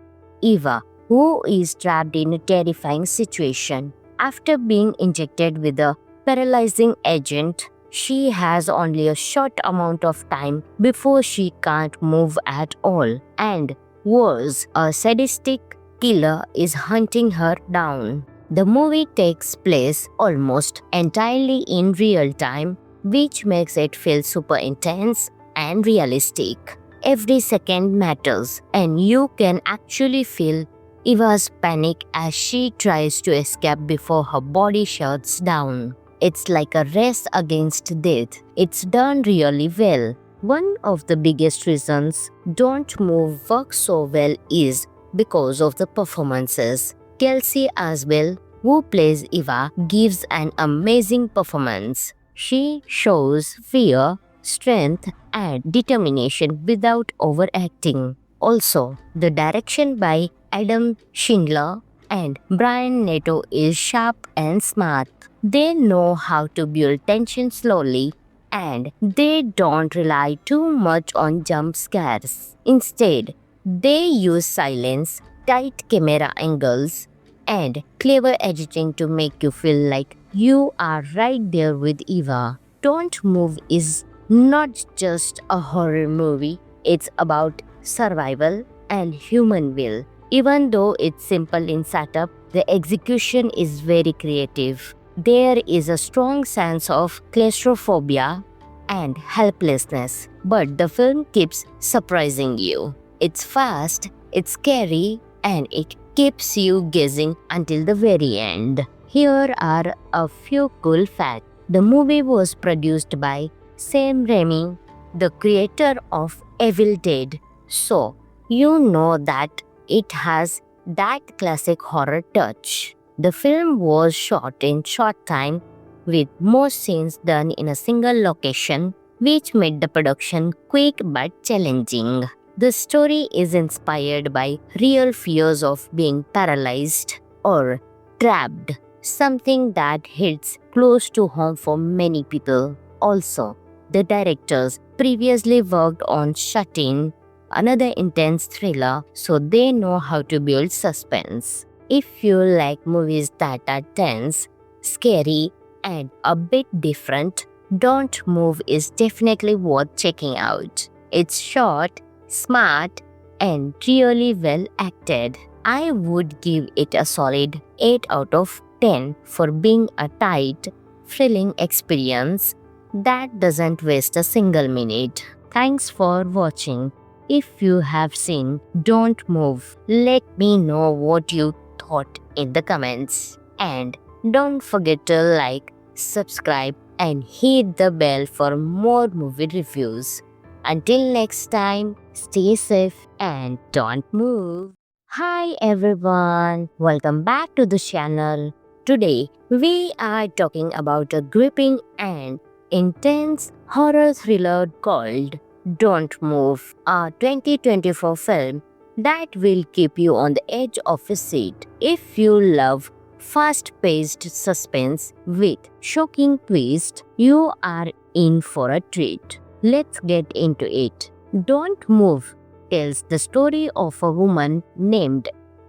A: Eva who is trapped in a terrifying situation. After being injected with a paralyzing agent, she has only a short amount of time before she can't move at all. And worse, a sadistic killer is hunting her down. The movie takes place almost entirely in real time, which makes it feel super intense and realistic. Every second matters, and you can actually feel Eva's panic as she tries to escape before her body shuts down. It's like a race against death. It's done really well. One of the biggest reasons Don't Move works so well is because of the performances. Kelsey Asbel, who plays Eva, gives an amazing performance. She shows fear, strength, and determination without overacting. Also, the direction by Adam Schindler and Brian Neto is sharp and smart. They know how to build tension slowly and they don't rely too much on jump scares. Instead, they use silence, tight camera angles, and clever editing to make you feel like you are right there with Eva. Don't Move is not just a horror movie, it's about survival and human will. Even though it's simple in setup, the execution is very creative. There is a strong sense of claustrophobia and helplessness, but the film keeps surprising you. It's fast, it's scary, and it keeps you guessing until the very end. Here are a few cool facts. The movie was produced by Sam Raimi, the creator of Evil Dead, so you know that it has that classic horror touch. The film was shot in short time with most scenes done in a single location, which made the production quick but challenging. The story is inspired by real fears of being paralyzed or trapped, something that hits close to home for many people. Also, the directors previously worked on Shut-In, another intense thriller, so they know how to build suspense. If you like movies that are tense, scary, and a bit different, Don't Move is definitely worth checking out. It's short, smart, and really well acted. I would give it a solid 8 out of 10 for being a tight, thrilling experience that doesn't waste a single minute. Thanks for watching. If you have seen Don't Move, let me know what you thought in the comments. And don't forget to like, subscribe, and hit the bell for more movie reviews. Until next time, stay safe and don't move. Hi everyone, welcome back to the channel. Today, we are talking about a gripping and intense horror thriller called Don't Move, a 2024 film that will keep you on the edge of a seat. If you love fast-paced suspense with shocking twists, you are in for a treat. Let's get into it. Don't Move tells the story of a woman named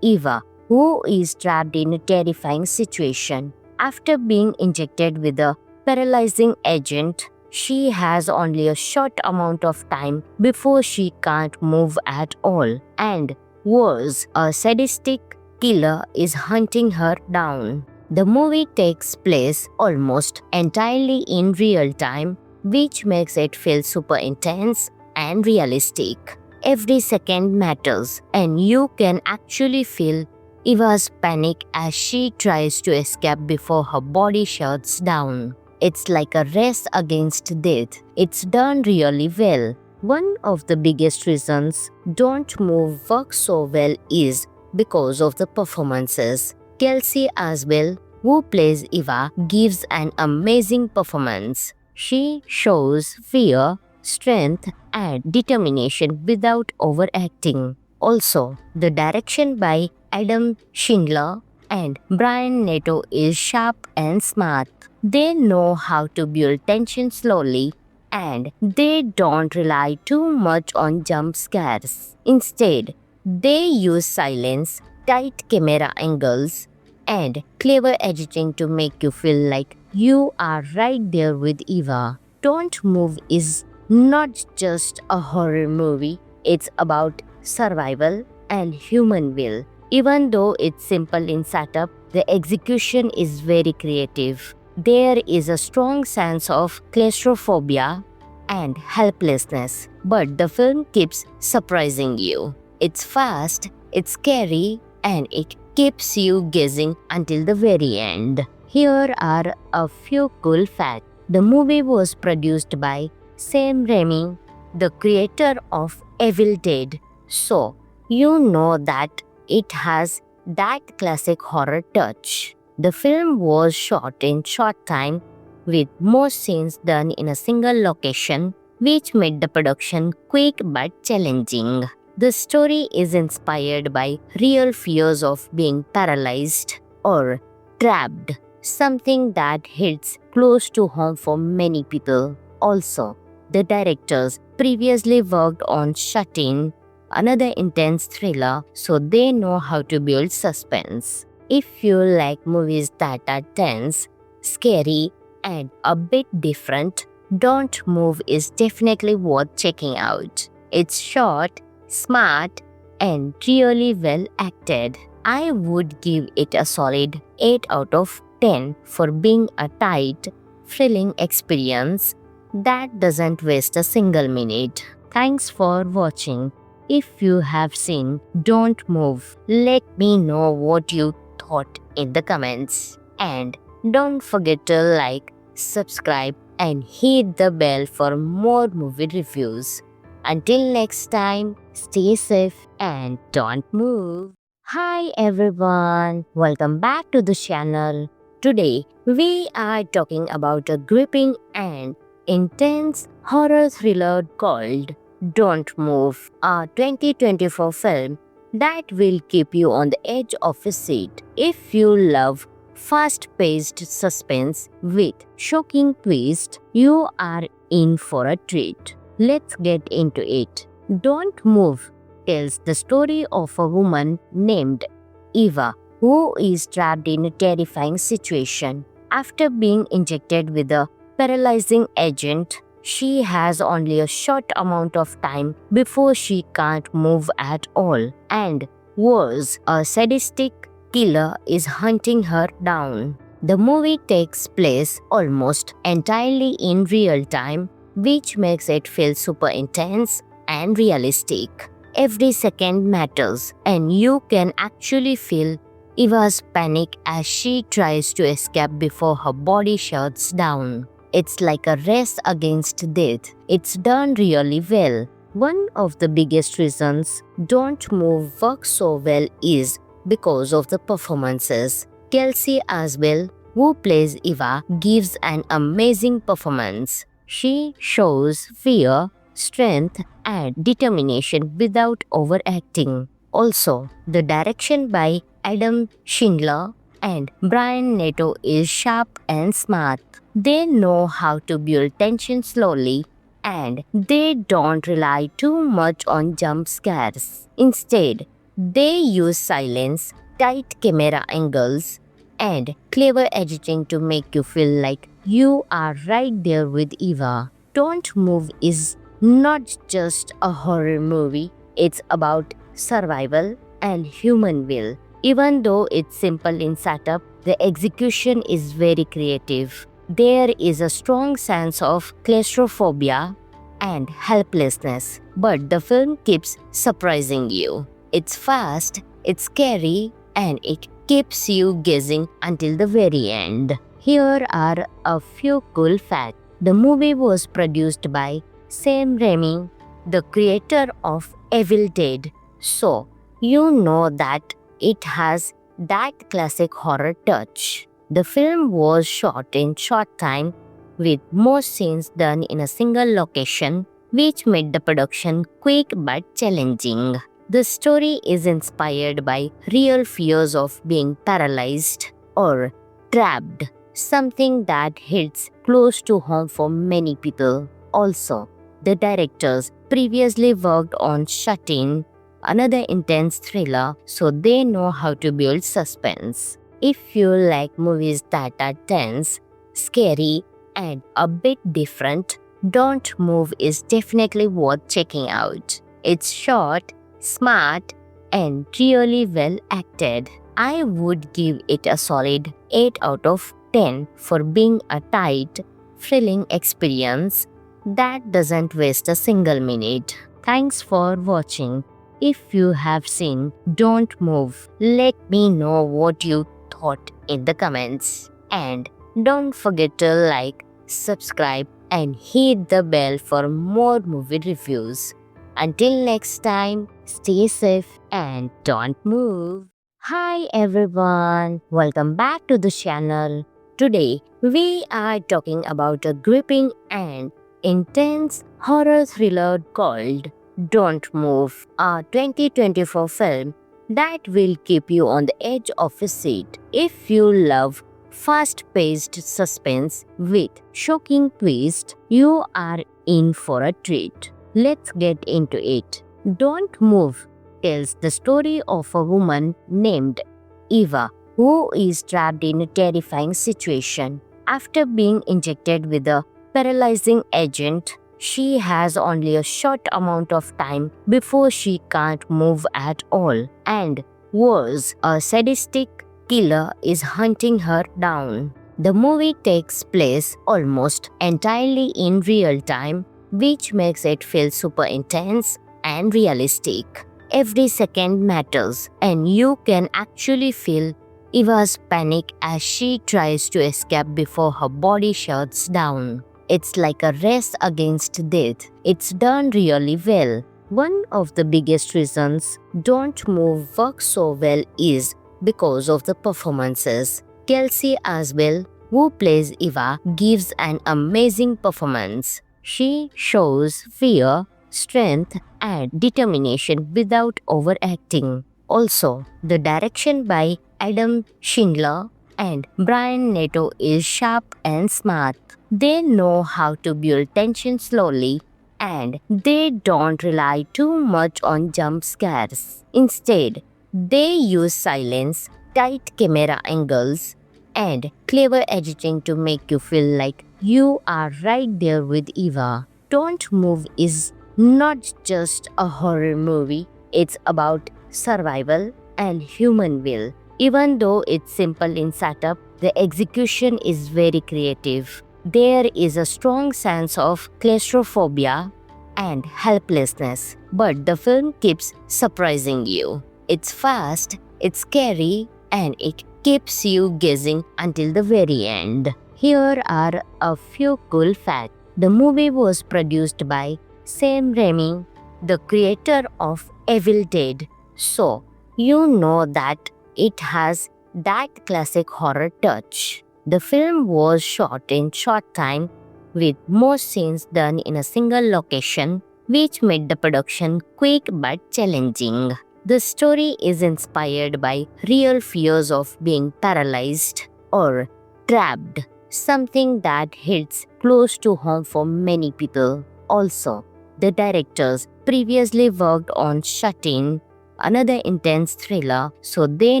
A: Eva who is trapped in a terrifying situation. After being injected with a paralyzing agent, she has only a short amount of time before she can't move at all. And worse, a sadistic killer is hunting her down. The movie takes place almost entirely in real time, which makes it feel super intense and realistic. Every second matters, and you can actually feel Eva's panic as she tries to escape before her body shuts down. It's like a race against death. It's done really well. One of the biggest reasons Don't Move works so well is because of the performances. Kelsey Asbel, who plays Eva, gives an amazing performance. She shows fear, strength, and determination without overacting. Also, the direction by Adam Schindler and Brian Neto is sharp and smart. They know how to build tension slowly, and they don't rely too much on jump scares. Instead, they use silence, tight camera angles, and clever editing to make you feel like you are right there with Eva. Don't Move is not just a horror movie, it's about survival and human will. Even though it's simple in setup, the execution is very creative. There is a strong sense of claustrophobia and helplessness, but the film keeps surprising you. It's fast, it's scary, and it keeps you guessing until the very end. Here are a few cool facts. The movie was produced by Sam Raimi, the creator of Evil Dead, so you know that it has that classic horror touch. The film was shot in short time with most scenes done in a single location, which made the production quick but challenging. The story is inspired by real fears of being paralyzed or trapped, something that hits close to home for many people. Also, the directors previously worked on Shut-In, another intense thriller, so they know how to build suspense. If you like movies that are tense, scary, and a bit different, Don't Move is definitely worth checking out. It's short, smart, and really well acted. I would give it a solid 8 out of 10 for being a tight, thrilling experience that doesn't waste a single minute. Thanks for watching. If you have seen Don't Move, let me know what you thought in the comments. And don't forget to like, subscribe, and hit the bell for more movie reviews. Until next time, stay safe and don't move. Hi everyone, welcome back to the channel. Today, we are talking about a gripping and intense horror thriller called Don't Move, a 2024 film that will keep you on the edge of a seat. If you love fast-paced suspense with shocking twist, you are in for a treat. Let's get into it. Don't Move tells the story of a woman named Eva who is trapped in a terrifying situation. After being injected with a paralyzing agent, she has only a short amount of time before she can't move at all. And worse, a sadistic killer is hunting her down. The movie takes place almost entirely in real time, which makes it feel super intense and realistic. Every second matters, and you can actually feel Eva's panic as she tries to escape before her body shuts down. It's like a race against death. It's done really well. One of the biggest reasons Don't Move works so well is because of the performances. Kelsey Aswell, who plays Eva, gives an amazing performance. She shows fear, strength, and determination without overacting. Also, the direction by Adam Schindler and Brian Neto is sharp and smart. They know how to build tension slowly, and they don't rely too much on jump scares. Instead, they use silence, tight camera angles, and clever editing to make you feel like you are right there with Eva. Don't Move is not just a horror movie, it's about survival and human will. Even though it's simple in setup, the execution is very creative. There is a strong sense of claustrophobia and helplessness, but the film keeps surprising you. It's fast, it's scary, and it keeps you guessing until the very end. Here are a few cool facts. The movie was produced by Sam Raimi, the creator of Evil Dead, so you know that it has that classic horror touch. The film was shot in short time with most scenes done in a single location, which made the production quick but challenging. The story is inspired by real fears of being paralyzed or trapped, something that hits close to home for many people. Also, the directors previously worked on Shut In, another intense thriller, so they know how to build suspense. If you like movies that are tense, scary, and a bit different, Don't Move is definitely worth checking out. It's short, smart, and really well acted. I would give it a solid 8 out of 10 for being a tight, thrilling experience that doesn't waste a single minute. Thanks for watching. If you have seen Don't Move, let me know what you thought in the comments. And don't forget to like, subscribe, and hit the bell for more movie reviews. Until next time, stay safe and don't move. Hi everyone, welcome back to the channel. Today, we are talking about a gripping and intense horror thriller called Don't Move, a 2024 film that will keep you on the edge of a seat. If you love fast-paced suspense with shocking twist, you are in for a treat. Let's get into it. Don't Move tells the story of a woman named Eva who is trapped in a terrifying situation. After being injected with a paralyzing agent, she has only a short amount of time before she can't move at all. And worse, a sadistic killer is hunting her down. The movie takes place almost entirely in real time, which makes it feel super intense and realistic. Every second matters, and you can actually feel Eva's panic as she tries to escape before her body shuts down. It's like a race against death. It's done really well. One of the biggest reasons Don't Move works so well is because of the performances. Kelsey Asbel, who plays Eva, gives an amazing performance. She shows fear, strength, and determination without overacting. Also, the direction by Adam Schindler and Brian Nato is sharp and smart. They know how to build tension slowly and they don't rely too much on jump scares. Instead, they use silence, tight camera angles, and clever editing to make you feel like you are right there with Eva. Don't Move is not just a horror movie, it's about survival and human will. Even though it's simple in setup, the execution is very creative. There is a strong sense of claustrophobia and helplessness, but the film keeps surprising you. It's fast, it's scary, and it keeps you guessing until the very end. Here are a few cool facts. The movie was produced by Sam Raimi, the creator of Evil Dead, so you know that it has that classic horror touch. The film was shot in short time with most scenes done in a single location, which made the production quick but challenging. The story is inspired by real fears of being paralyzed or trapped, something that hits close to home for many people. Also, the directors previously worked on Shut In, another intense thriller, so they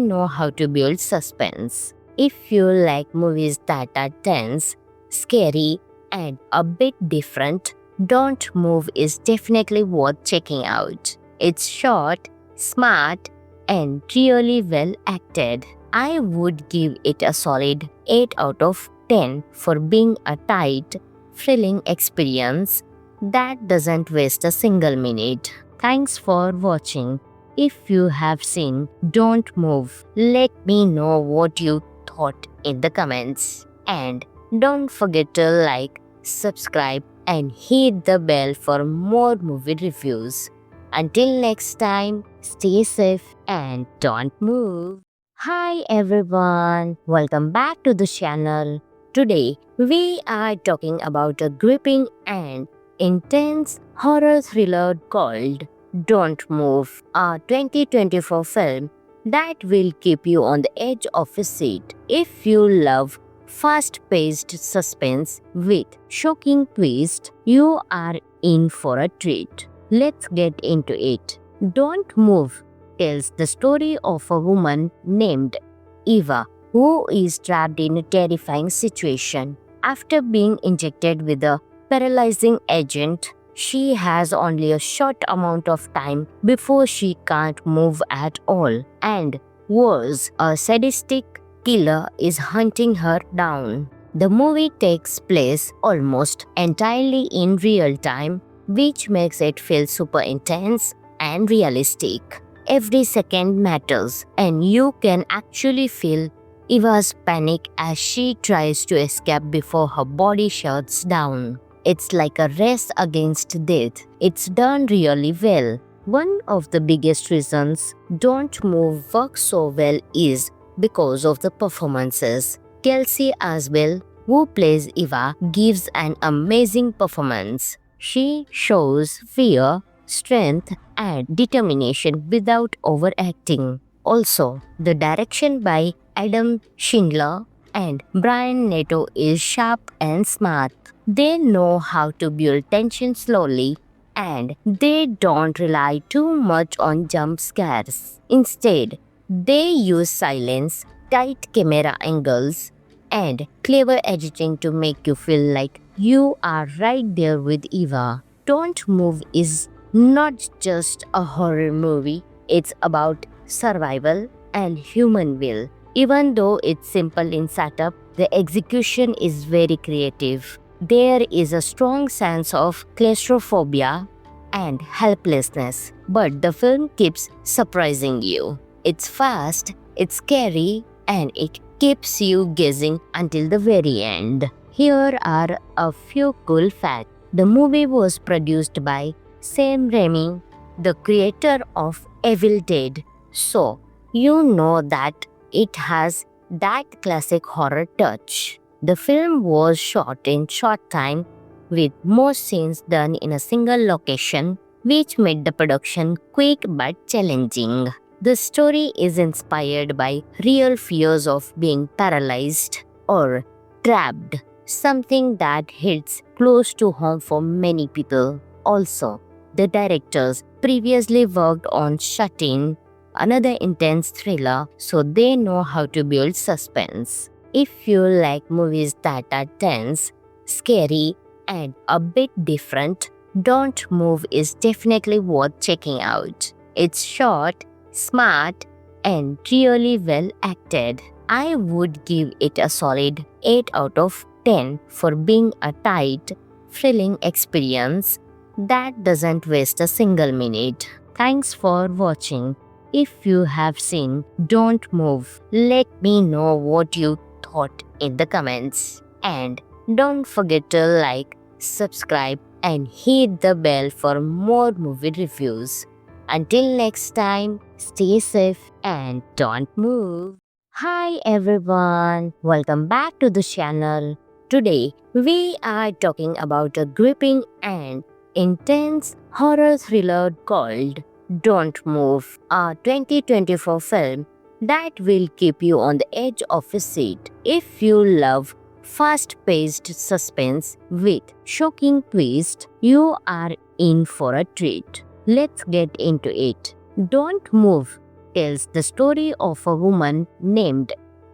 A: know how to build suspense. If you like movies that are tense, scary, and a bit different, Don't Move is definitely worth checking out. It's short, smart, and really well acted. I would give it a solid 8 out of 10 for being a tight, thrilling experience that doesn't waste a single minute. Thanks for watching. If you have seen Don't Move, let me know what you thought in the comments. And don't forget to like, subscribe, and hit the bell for more movie reviews. Until next time, stay safe and don't move. Hi everyone, welcome back to the channel. Today, we are talking about a gripping and intense horror thriller called Don't Move, a 2024 film that will keep you on the edge of a seat. If you love fast-paced suspense with shocking twists, you are in for a treat. Let's get into it. Don't Move tells the story of a woman named Eva who is trapped in a terrifying situation. After being injected with a paralyzing agent, she has only a short amount of time before she can't move at all. And worse, a sadistic killer is hunting her down. The movie takes place almost entirely in real time, which makes it feel super intense and realistic. Every second matters, and you can actually feel Eva's panic as she tries to escape before her body shuts down. It's like a race against death. It's done really well. One of the biggest reasons Don't Move works so well is because of the performances. Kelsey Asbel, who plays Eva, gives an amazing performance. She shows fear, strength, and determination without overacting. Also, the direction by Adam Schindler and Brian Nato is sharp and smart. They know how to build tension slowly and they don't rely too much on jump scares. Instead, they use silence, tight camera angles, and clever editing to make you feel like you are right there with Eva. Don't Move is not just a horror movie, it's about survival and human will. Even though it's simple in setup, the execution is very creative. There is a strong sense of claustrophobia and helplessness, but the film keeps surprising you. It's fast, it's scary, and it keeps you guessing until the very end. Here are a few cool facts. The movie was produced by Sam Raimi, the creator of Evil Dead, so you know that it has that classic horror touch. The film was shot in short time with most scenes done in a single location, which made the production quick but challenging. The story is inspired by real fears of being paralyzed or trapped, something that hits close to home for many people. Also, the directors previously worked on Shut In, another intense thriller, so they know how to build suspense. If you like movies that are tense, scary, and a bit different, Don't Move is definitely worth checking out. It's short, smart, and really well acted. I would give it a solid 8 out of 10 for being a tight, thrilling experience that doesn't waste a single minute. Thanks for watching. If you have seen Don't Move, let me know what you thought in the comments. And don't forget to like, subscribe, and hit the bell for more movie reviews. Until next time, stay safe and don't move. Hi everyone, welcome back to the channel. Today, we are talking about a gripping and intense horror thriller called Don't Move, a 2024 film that will keep you on the edge of a seat. If you love fast-paced suspense with shocking twists, you are in for a treat. Let's get into it. Don't Move tells the story of a woman named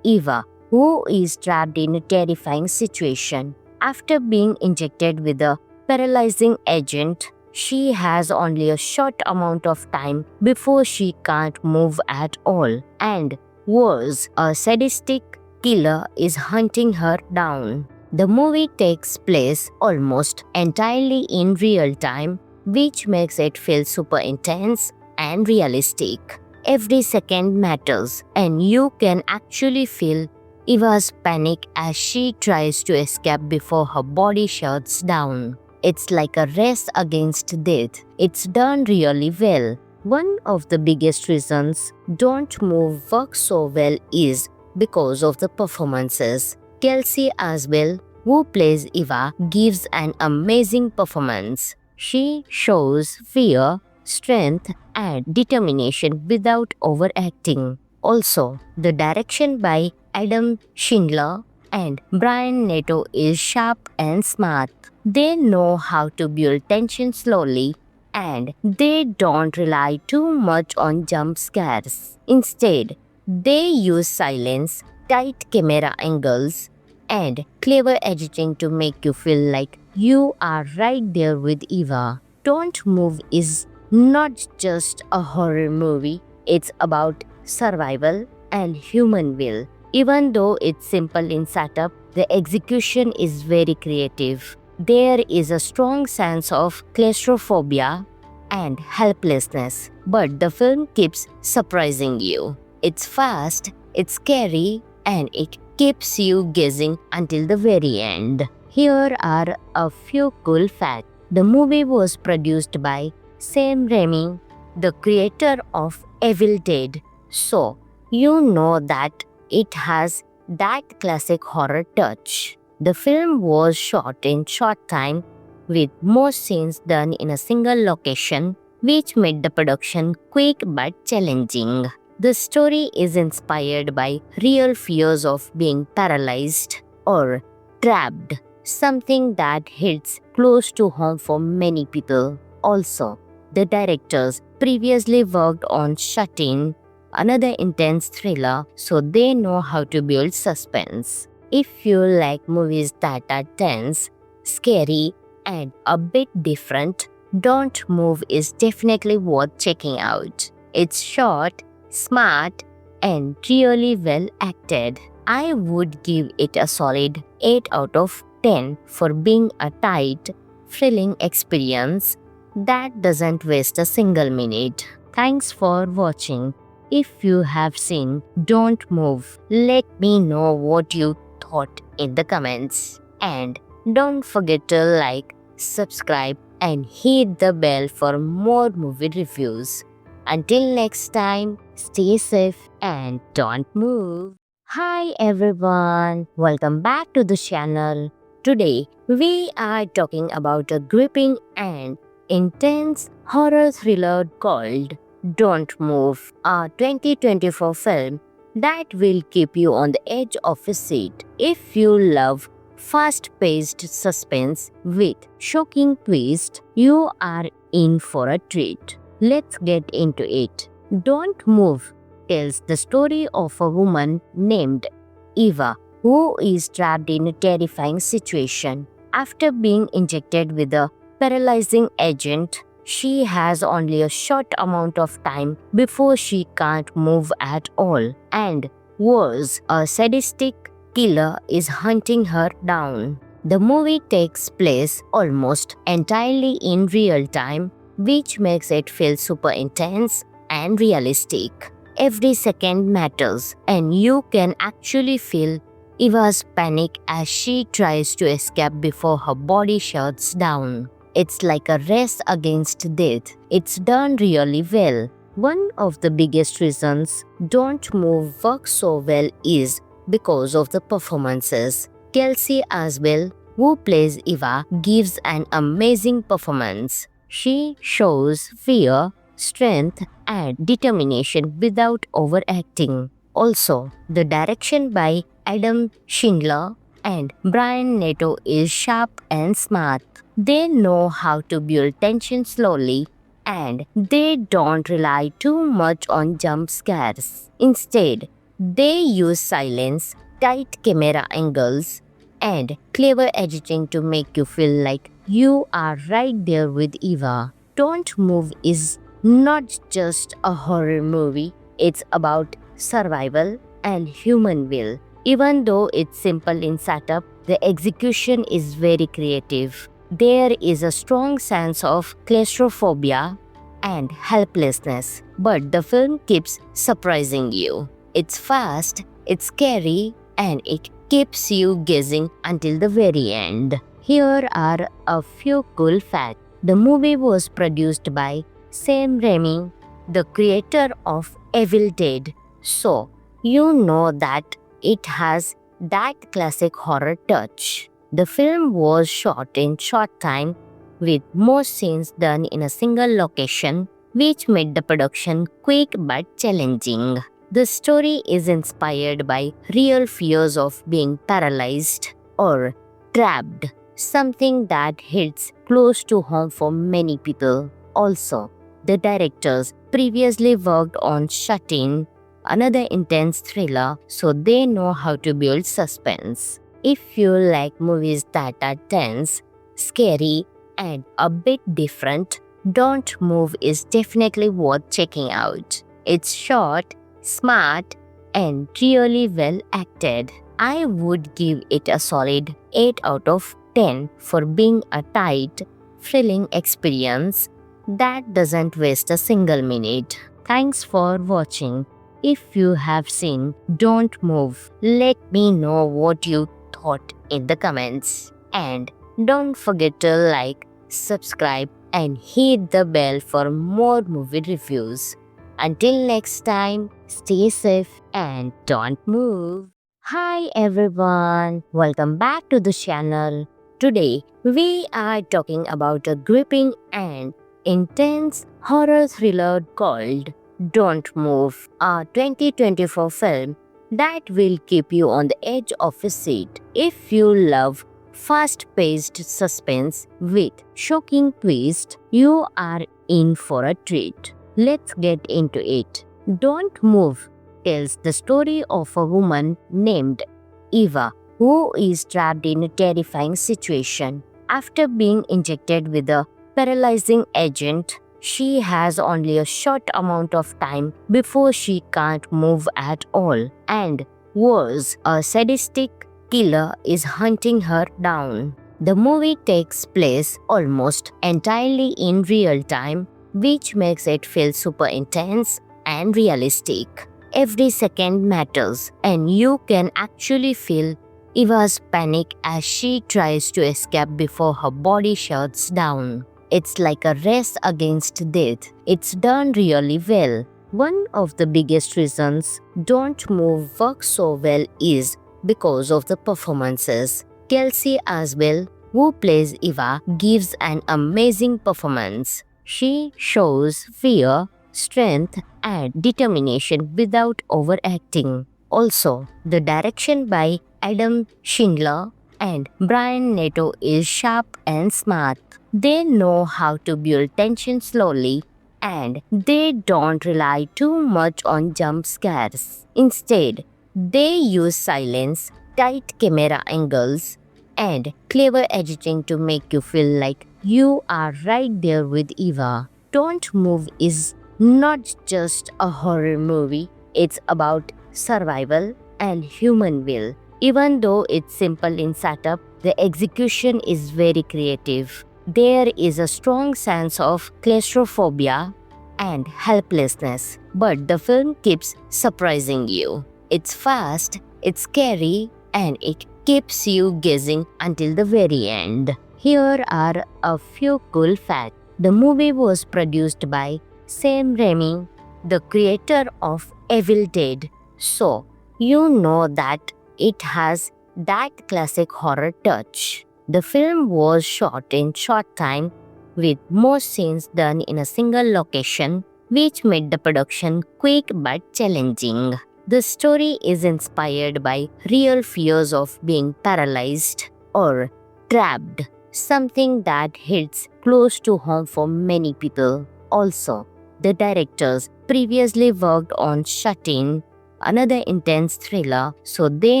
A: Eva who is trapped in a terrifying situation. After being injected with a paralyzing agent, she has only a short amount of time before she can't move at all. And worse, a sadistic killer is hunting her down. The movie takes place almost entirely in real time, which makes it feel super intense and realistic. Every second matters, and you can actually feel Eva's panic as she tries to escape before her body shuts down. It's like a race against death. It's done really well. One of the biggest reasons Don't Move works so well is because of the performances. Kelsey Asbel, who plays Eva, gives an amazing performance. She shows fear, strength, and determination without overacting. Also, the direction by Adam Schindler and Brian Nato is sharp and smart. They know how to build tension slowly, and they don't rely too much on jump scares. Instead, they use silence, tight camera angles, and clever editing to make you feel like you are right there with Eva. Don't Move is not just a horror movie, it's about survival and human will. Even though it's simple in setup, the execution is very creative. There is a strong sense of claustrophobia and helplessness, but the film keeps surprising you. It's fast, it's scary, and it keeps you guessing until the very end. Here are a few cool facts. The movie was produced by Sam Raimi, the creator of Evil Dead, so you know that it has that classic horror touch. The film was shot in short time with most scenes done in a single location, which made the production quick but challenging. The story is inspired by real fears of being paralyzed or trapped, something that hits close to home for many people. Also, the directors previously worked on Shut In, another intense thriller, so they know how to build suspense. If you like movies that are tense, scary, and a bit different, Don't Move is definitely worth checking out. It's short, smart, and really well acted. I would give it a solid 8 out of 10 for being a tight, thrilling experience that doesn't waste a single minute. Thanks for watching. If you have seen Don't Move, let me know what you thought in the comments. And don't forget to like, subscribe, and hit the bell for more movie reviews. Until next time, stay safe and don't move. Hi everyone, welcome back to the channel. Today, we are talking about a gripping and intense horror thriller called Don't Move, a 2024 film that will keep you on the edge of a seat. If you love fast-paced suspense with shocking twist, you are in for a treat. Let's get into it. Don't Move tells the story of a woman named Eva who is trapped in a terrifying situation. After being injected with a paralyzing agent, she has only a short amount of time before she can't move at all. And worse, a sadistic killer is hunting her down. The movie takes place almost entirely in real time, which makes it feel super intense and realistic. Every second matters, and you can actually feel Eva's panic as she tries to escape before her body shuts down. It's like a race against death. It's done really well. One of the biggest reasons Don't Move works so well is because of the performances. Kelsey Asbel, who plays Eva, gives an amazing performance. She shows fear, strength, and determination without overacting. Also, the direction by Adam Schindler and Brian Neto is sharp and smart. They know how to build tension slowly, and they don't rely too much on jump scares. Instead, they use silence, tight camera angles, and clever editing to make you feel like you are right there with Eva. Don't Move is not just a horror movie, it's about survival and human will. Even though it's simple in setup, the execution is very creative. There is a strong sense of claustrophobia and helplessness, but the film keeps surprising you. It's fast, it's scary, and it keeps you guessing until the very end. Here are a few cool facts. The movie was produced by Sam Raimi, the creator of Evil Dead, so you know that it has that classic horror touch. The film was shot in short time with most scenes done in a single location, which made the production quick but challenging. The story is inspired by real fears of being paralyzed or trapped, something that hits close to home for many people. Also, the directors previously worked on Shut In, another intense thriller, so they know how to build suspense. If you like movies that are tense, scary, and a bit different, Don't Move is definitely worth checking out. It's short, smart, and really well acted. I would give it a solid 8 out of 10 for being a tight, thrilling experience that doesn't waste a single minute. Thanks for watching. If you have seen Don't Move, let me know what you thought in the comments. And don't forget to like, subscribe, and hit the bell for more movie reviews. Until next time, stay safe and don't move. Hi everyone, welcome back to the channel. Today, we are talking about a gripping and intense horror thriller called Don't Move, a 2024 film that will keep you on the edge of a seat. If you love fast-paced suspense with shocking twist, you are in for a treat. Let's get into it. Don't Move tells the story of a woman named Eva who is trapped in a terrifying situation. After being injected with a paralyzing agent, she has only a short amount of time before she can't move at all. And worse, a sadistic killer is hunting her down. The movie takes place almost entirely in real time, which makes it feel super intense and realistic. Every second matters, and you can actually feel Eva's panic as she tries to escape before her body shuts down. It's like a race against death. It's done really well. One of the biggest reasons Don't Move works so well is because of the performances. Kelsey Asbel, who plays Eva, gives an amazing performance. She shows fear, strength, and determination without overacting. Also, the direction by Adam Schindler and Brian Nato is sharp and smart. They know how to build tension slowly, and they don't rely too much on jump scares. Instead, they use silence, tight camera angles, and clever editing to make you feel like you are right there with Eva. Don't Move is not just a horror movie, it's about survival and human will. Even though it's simple in setup, the execution is very creative. There is a strong sense of claustrophobia and helplessness, but the film keeps surprising you. It's fast, it's scary, and it keeps you guessing until the very end. Here are a few cool facts. The movie was produced by Sam Raimi, the creator of Evil Dead, so you know that it has that classic horror touch. The film was shot in short time with most scenes done in a single location, which made the production quick but challenging. The story is inspired by real fears of being paralyzed or trapped, something that hits close to home for many people. Also, the directors previously worked on Shut In, another intense thriller, so they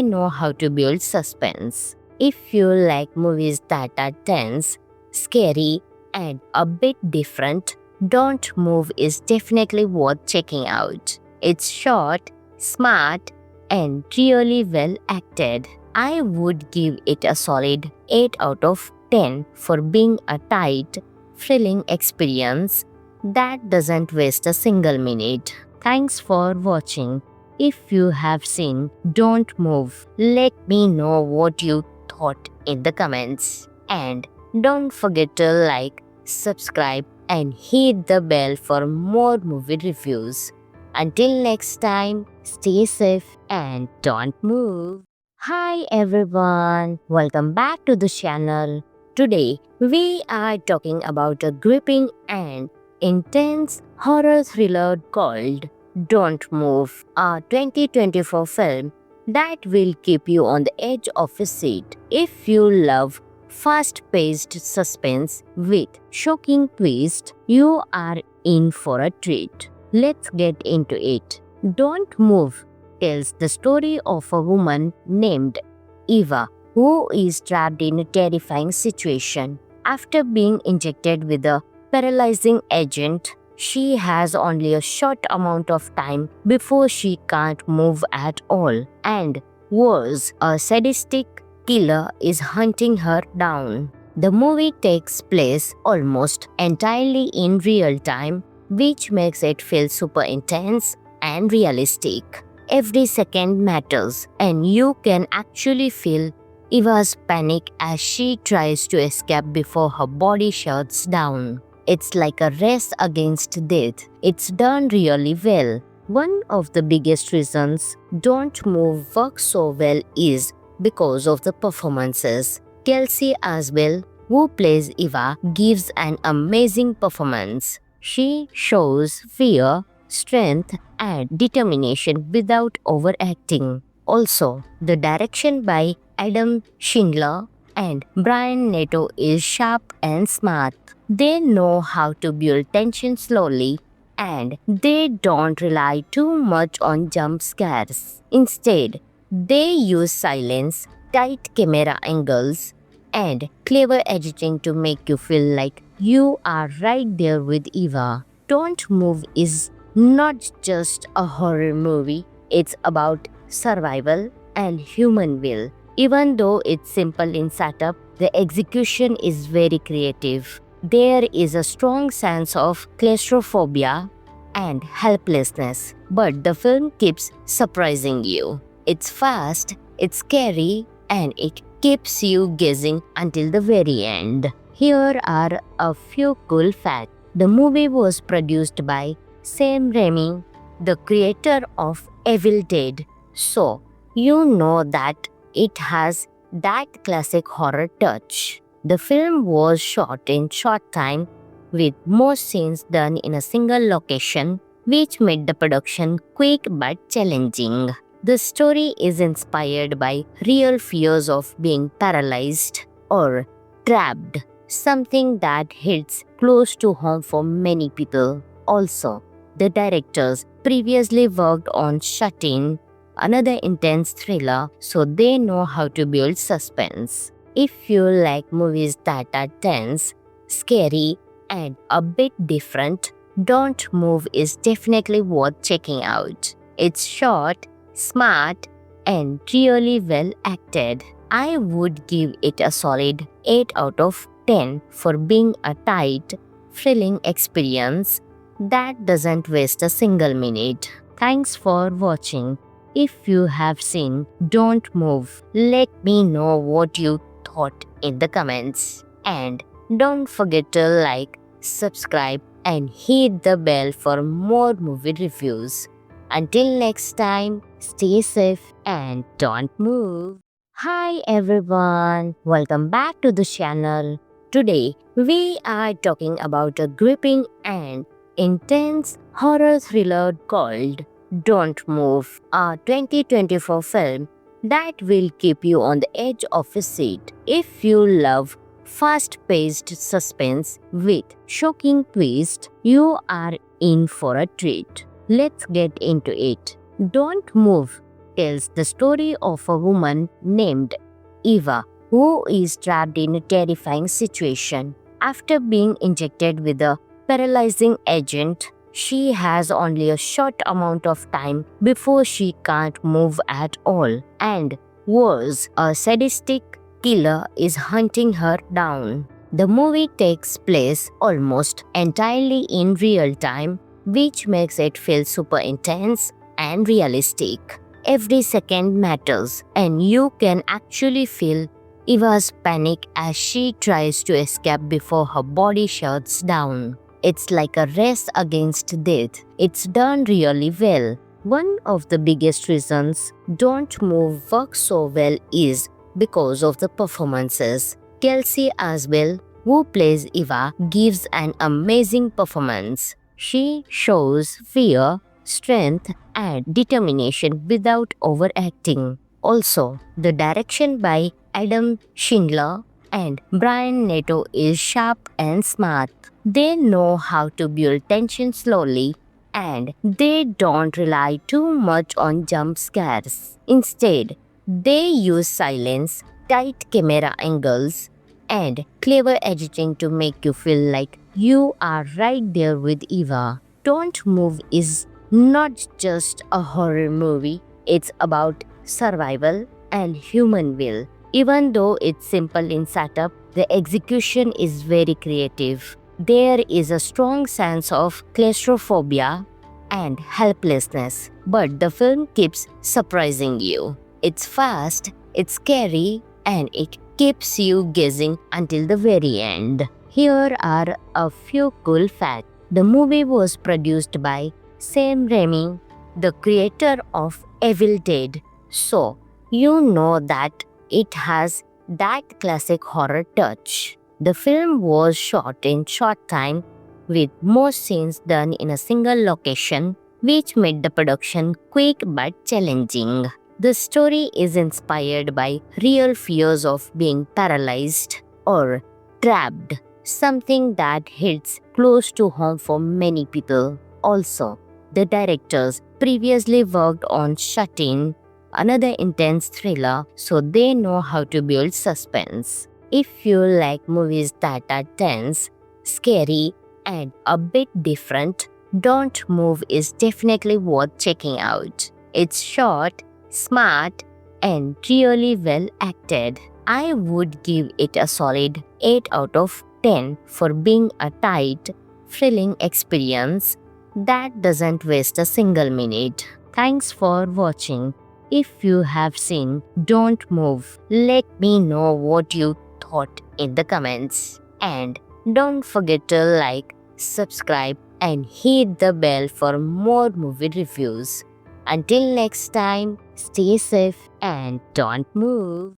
A: know how to build suspense. If you like movies that are tense, scary, and a bit different, Don't Move is definitely worth checking out. It's short, smart, and really well acted. I would give it a solid 8 out of 10 for being a tight, thrilling experience that doesn't waste a single minute. Thanks for watching. If you have seen Don't Move, let me know what you thought in the comments. And don't forget to like, subscribe, and hit the bell for more movie reviews. Until next time, stay safe and don't move. Hi everyone, welcome back to the channel. Today, we are talking about a gripping and intense horror thriller called Don't Move, a 2024 film that will keep you on the edge of a seat. If you love fast-paced suspense with shocking twists, you are in for a treat. Let's get into it. Don't Move tells the story of a woman named Eva who is trapped in a terrifying situation. After being injected with a paralyzing agent, she has only a short amount of time before she can't move at all. And worse, a sadistic killer is hunting her down. The movie takes place almost entirely in real time, which makes it feel super intense and realistic. Every second matters, and you can actually feel Eva's panic as she tries to escape before her body shuts down. It's like a race against death. It's done really well. One of the biggest reasons Don't Move works so well is because of the performances. Kelsey Asbel, who plays Eva, gives an amazing performance. She shows fear, strength, and determination without overacting. Also, the direction by Adam Schindler and Brian Nato is sharp and smart. They know how to build tension slowly, and they don't rely too much on jump scares. Instead, they use silence, tight camera angles, and clever editing to make you feel like You are right there with Eva. Don't Move is not just a horror movie, it's about survival and human will. Even though it's simple in setup, the execution is very creative. There is a strong sense of claustrophobia and helplessness, but the film keeps surprising you. It's fast, it's scary, and it keeps you guessing until the very end. Here are a few cool facts. The movie was produced by Sam Raimi, the creator of Evil Dead, so you know that it has that classic horror touch. The film was shot in short time with most scenes done in a single location, which made the production quick but challenging. The story is inspired by real fears of being paralyzed or trapped, something that hits close to home for many people. Also, the directors previously worked on Shut In, another intense thriller, so they know how to build suspense. If you like movies that are tense, scary, and a bit different, Don't Move is definitely worth checking out. It's short, smart, and really well acted. I would give it a solid 8 out of 10 for being a tight, thrilling experience that doesn't waste a single minute. Thanks for watching. If you have seen Don't Move, let me know what you thought in the comments. And don't forget to like, subscribe, and hit the bell for more movie reviews. Until next time, stay safe and don't move. Hi everyone, welcome back to the channel. Today, we are talking about a gripping and intense horror thriller called Don't Move, a 2024 film that will keep you on the edge of a seat. If you love fast-paced suspense with shocking twists, you are in for a treat. Let's get into it. Don't Move tells the story of a woman named Eva who is trapped in a terrifying situation. After being injected with a paralyzing agent, she has only a short amount of time before she can't move at all. And worse, a sadistic killer is hunting her down. The movie takes place almost entirely in real time, which makes it feel super intense and realistic. Every second matters, and you can actually feel Eva's panic as she tries to escape before her body shuts down. It's like a race against death. It's done really well. One of the biggest reasons Don't Move works so well is because of the performances. Kelsey Asbel, who plays Eva, gives an amazing performance. She shows fear, strength, and determination without overacting. Also, the direction by Adam Schindler and Brian Neto is sharp and smart. They know how to build tension slowly, and they don't rely too much on jump scares. Instead, they use silence, tight camera angles, and clever editing to make you feel like you are right there with Eva. Don't Move is not just a horror movie, it's about survival and human will. Even though it's simple in setup, the execution is very creative. There is a strong sense of claustrophobia and helplessness, but the film keeps surprising you. It's fast, it's scary, and it keeps you guessing until the very end. Here are a few cool facts. The movie was produced by Sam Raimi, the creator of Evil Dead, so you know that it has that classic horror touch. The film was shot in short time with most scenes done in a single location, which made the production quick but challenging. The story is inspired by real fears of being paralyzed or trapped, something that hits close to home for many people. Also, the directors previously worked on Shut In, another intense thriller, so they know how to build suspense. If you like movies that are tense, scary, and a bit different, Don't Move is definitely worth checking out. It's short, smart, and really well acted. I would give it a solid 8 out of 10 for being a tight, thrilling experience that doesn't waste a single minute. Thanks for watching. If you have seen Don't Move, let me know what you thought in the comments. And don't forget to like, subscribe, and hit the bell for more movie reviews. Until next time, stay safe and don't move.